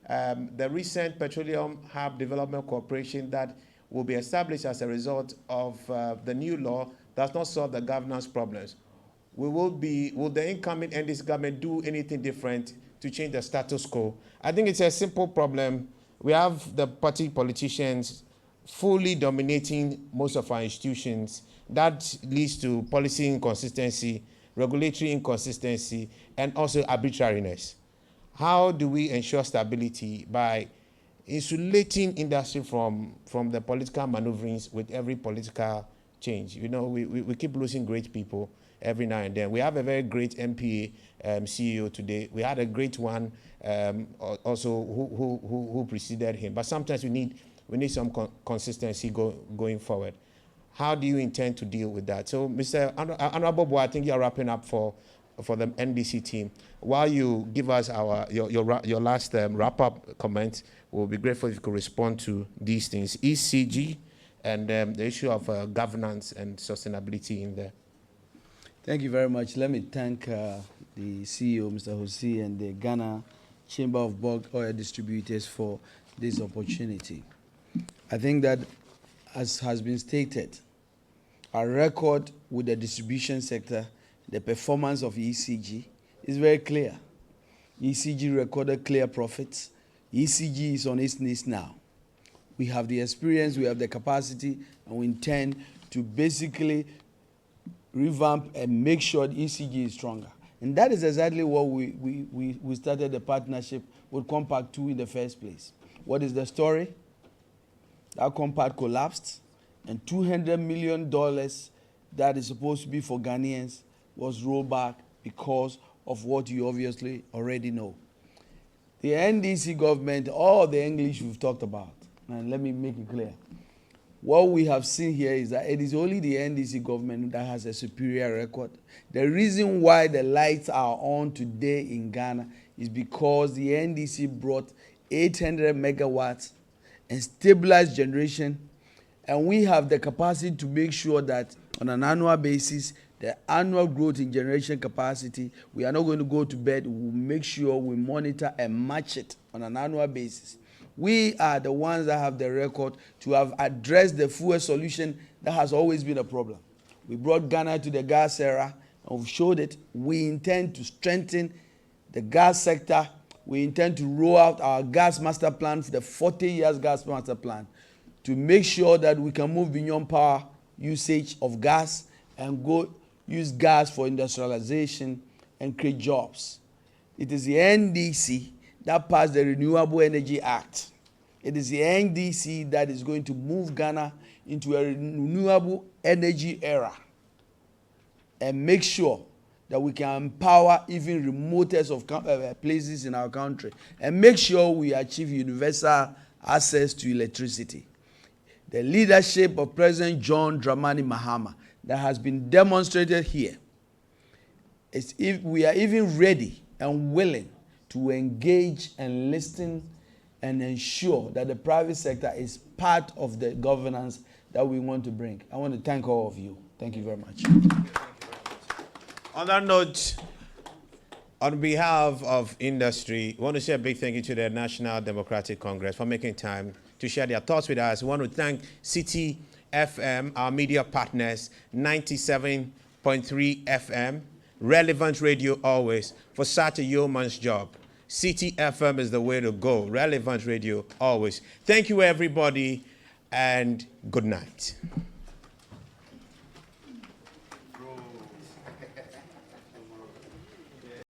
The recent Petroleum Hub Development Corporation that will be established as a result of the new law does not solve the governance problems. Will the incoming NDC government do anything different to change the status quo? I think it's a simple problem. We have the party politicians fully dominating most of our institutions. That leads to policy inconsistency, regulatory inconsistency, and also arbitrariness. How do we ensure stability? By insulating industry from the political maneuverings with every political change. You know, we keep losing great people every now and then. We have a very great MPA CEO today. We had a great one also who preceded him. But sometimes we need some consistency going forward. How do you intend to deal with that? So, Mr. Honorable Buah, I think you're wrapping up for the NDC team. While you give us your last wrap-up comment, we'll be grateful if you could respond to these things. ECG and the issue of governance and sustainability in there. Thank you very much. Let me thank the CEO, Mr. Hosea, and the Ghana Chamber of Bulk Oil Distributors for this opportunity. I think that, as has been stated, our record with the distribution sector, the performance of ECG is very clear. ECG recorded clear profits. ECG is on its knees now. We have the experience, we have the capacity, and we intend to basically revamp and make sure the ECG is stronger. And that is exactly what we started the partnership with Compact 2 in the first place. What is the story? That Compact collapsed, and $200 million that is supposed to be for Ghanaians was rolled back because of what you obviously already know. The NDC government, all the English we've talked about, and let me make it clear. What we have seen here is that it is only the NDC government that has a superior record. The reason why the lights are on today in Ghana is because the NDC brought 800 megawatts and stabilized generation, and we have the capacity to make sure that on an annual basis, the annual growth in generation capacity, we are not going to go to bed. We will make sure we monitor and match it on an annual basis. We are the ones that have the record to have addressed the fuel solution that has always been a problem. We brought Ghana to the gas era, and we've showed it. We intend to strengthen the gas sector. We intend to roll out our gas master plan for the 40 years gas master plan to make sure that we can move beyond power usage of gas and go use gas for industrialization and create jobs. It is the NDC that passed the Renewable Energy Act. It is the NDC that is going to move Ghana into a renewable energy era and make sure that we can empower even remotest of places in our country and make sure we achieve universal access to electricity. The leadership of President John Dramani Mahama that has been demonstrated here is if we are even ready and willing to engage and listen and ensure that the private sector is part of the governance that we want to bring. I want to thank all of you. Thank you very much. On that note, on behalf of industry, I want to say a big thank you to the National Democratic Congress for making time to share their thoughts with us. I want to thank City FM, our media partners, 97.3 FM, Relevant Radio always, for such a yeoman's job. City FM is the way to go. Relevant Radio always. Thank you, everybody, and good night.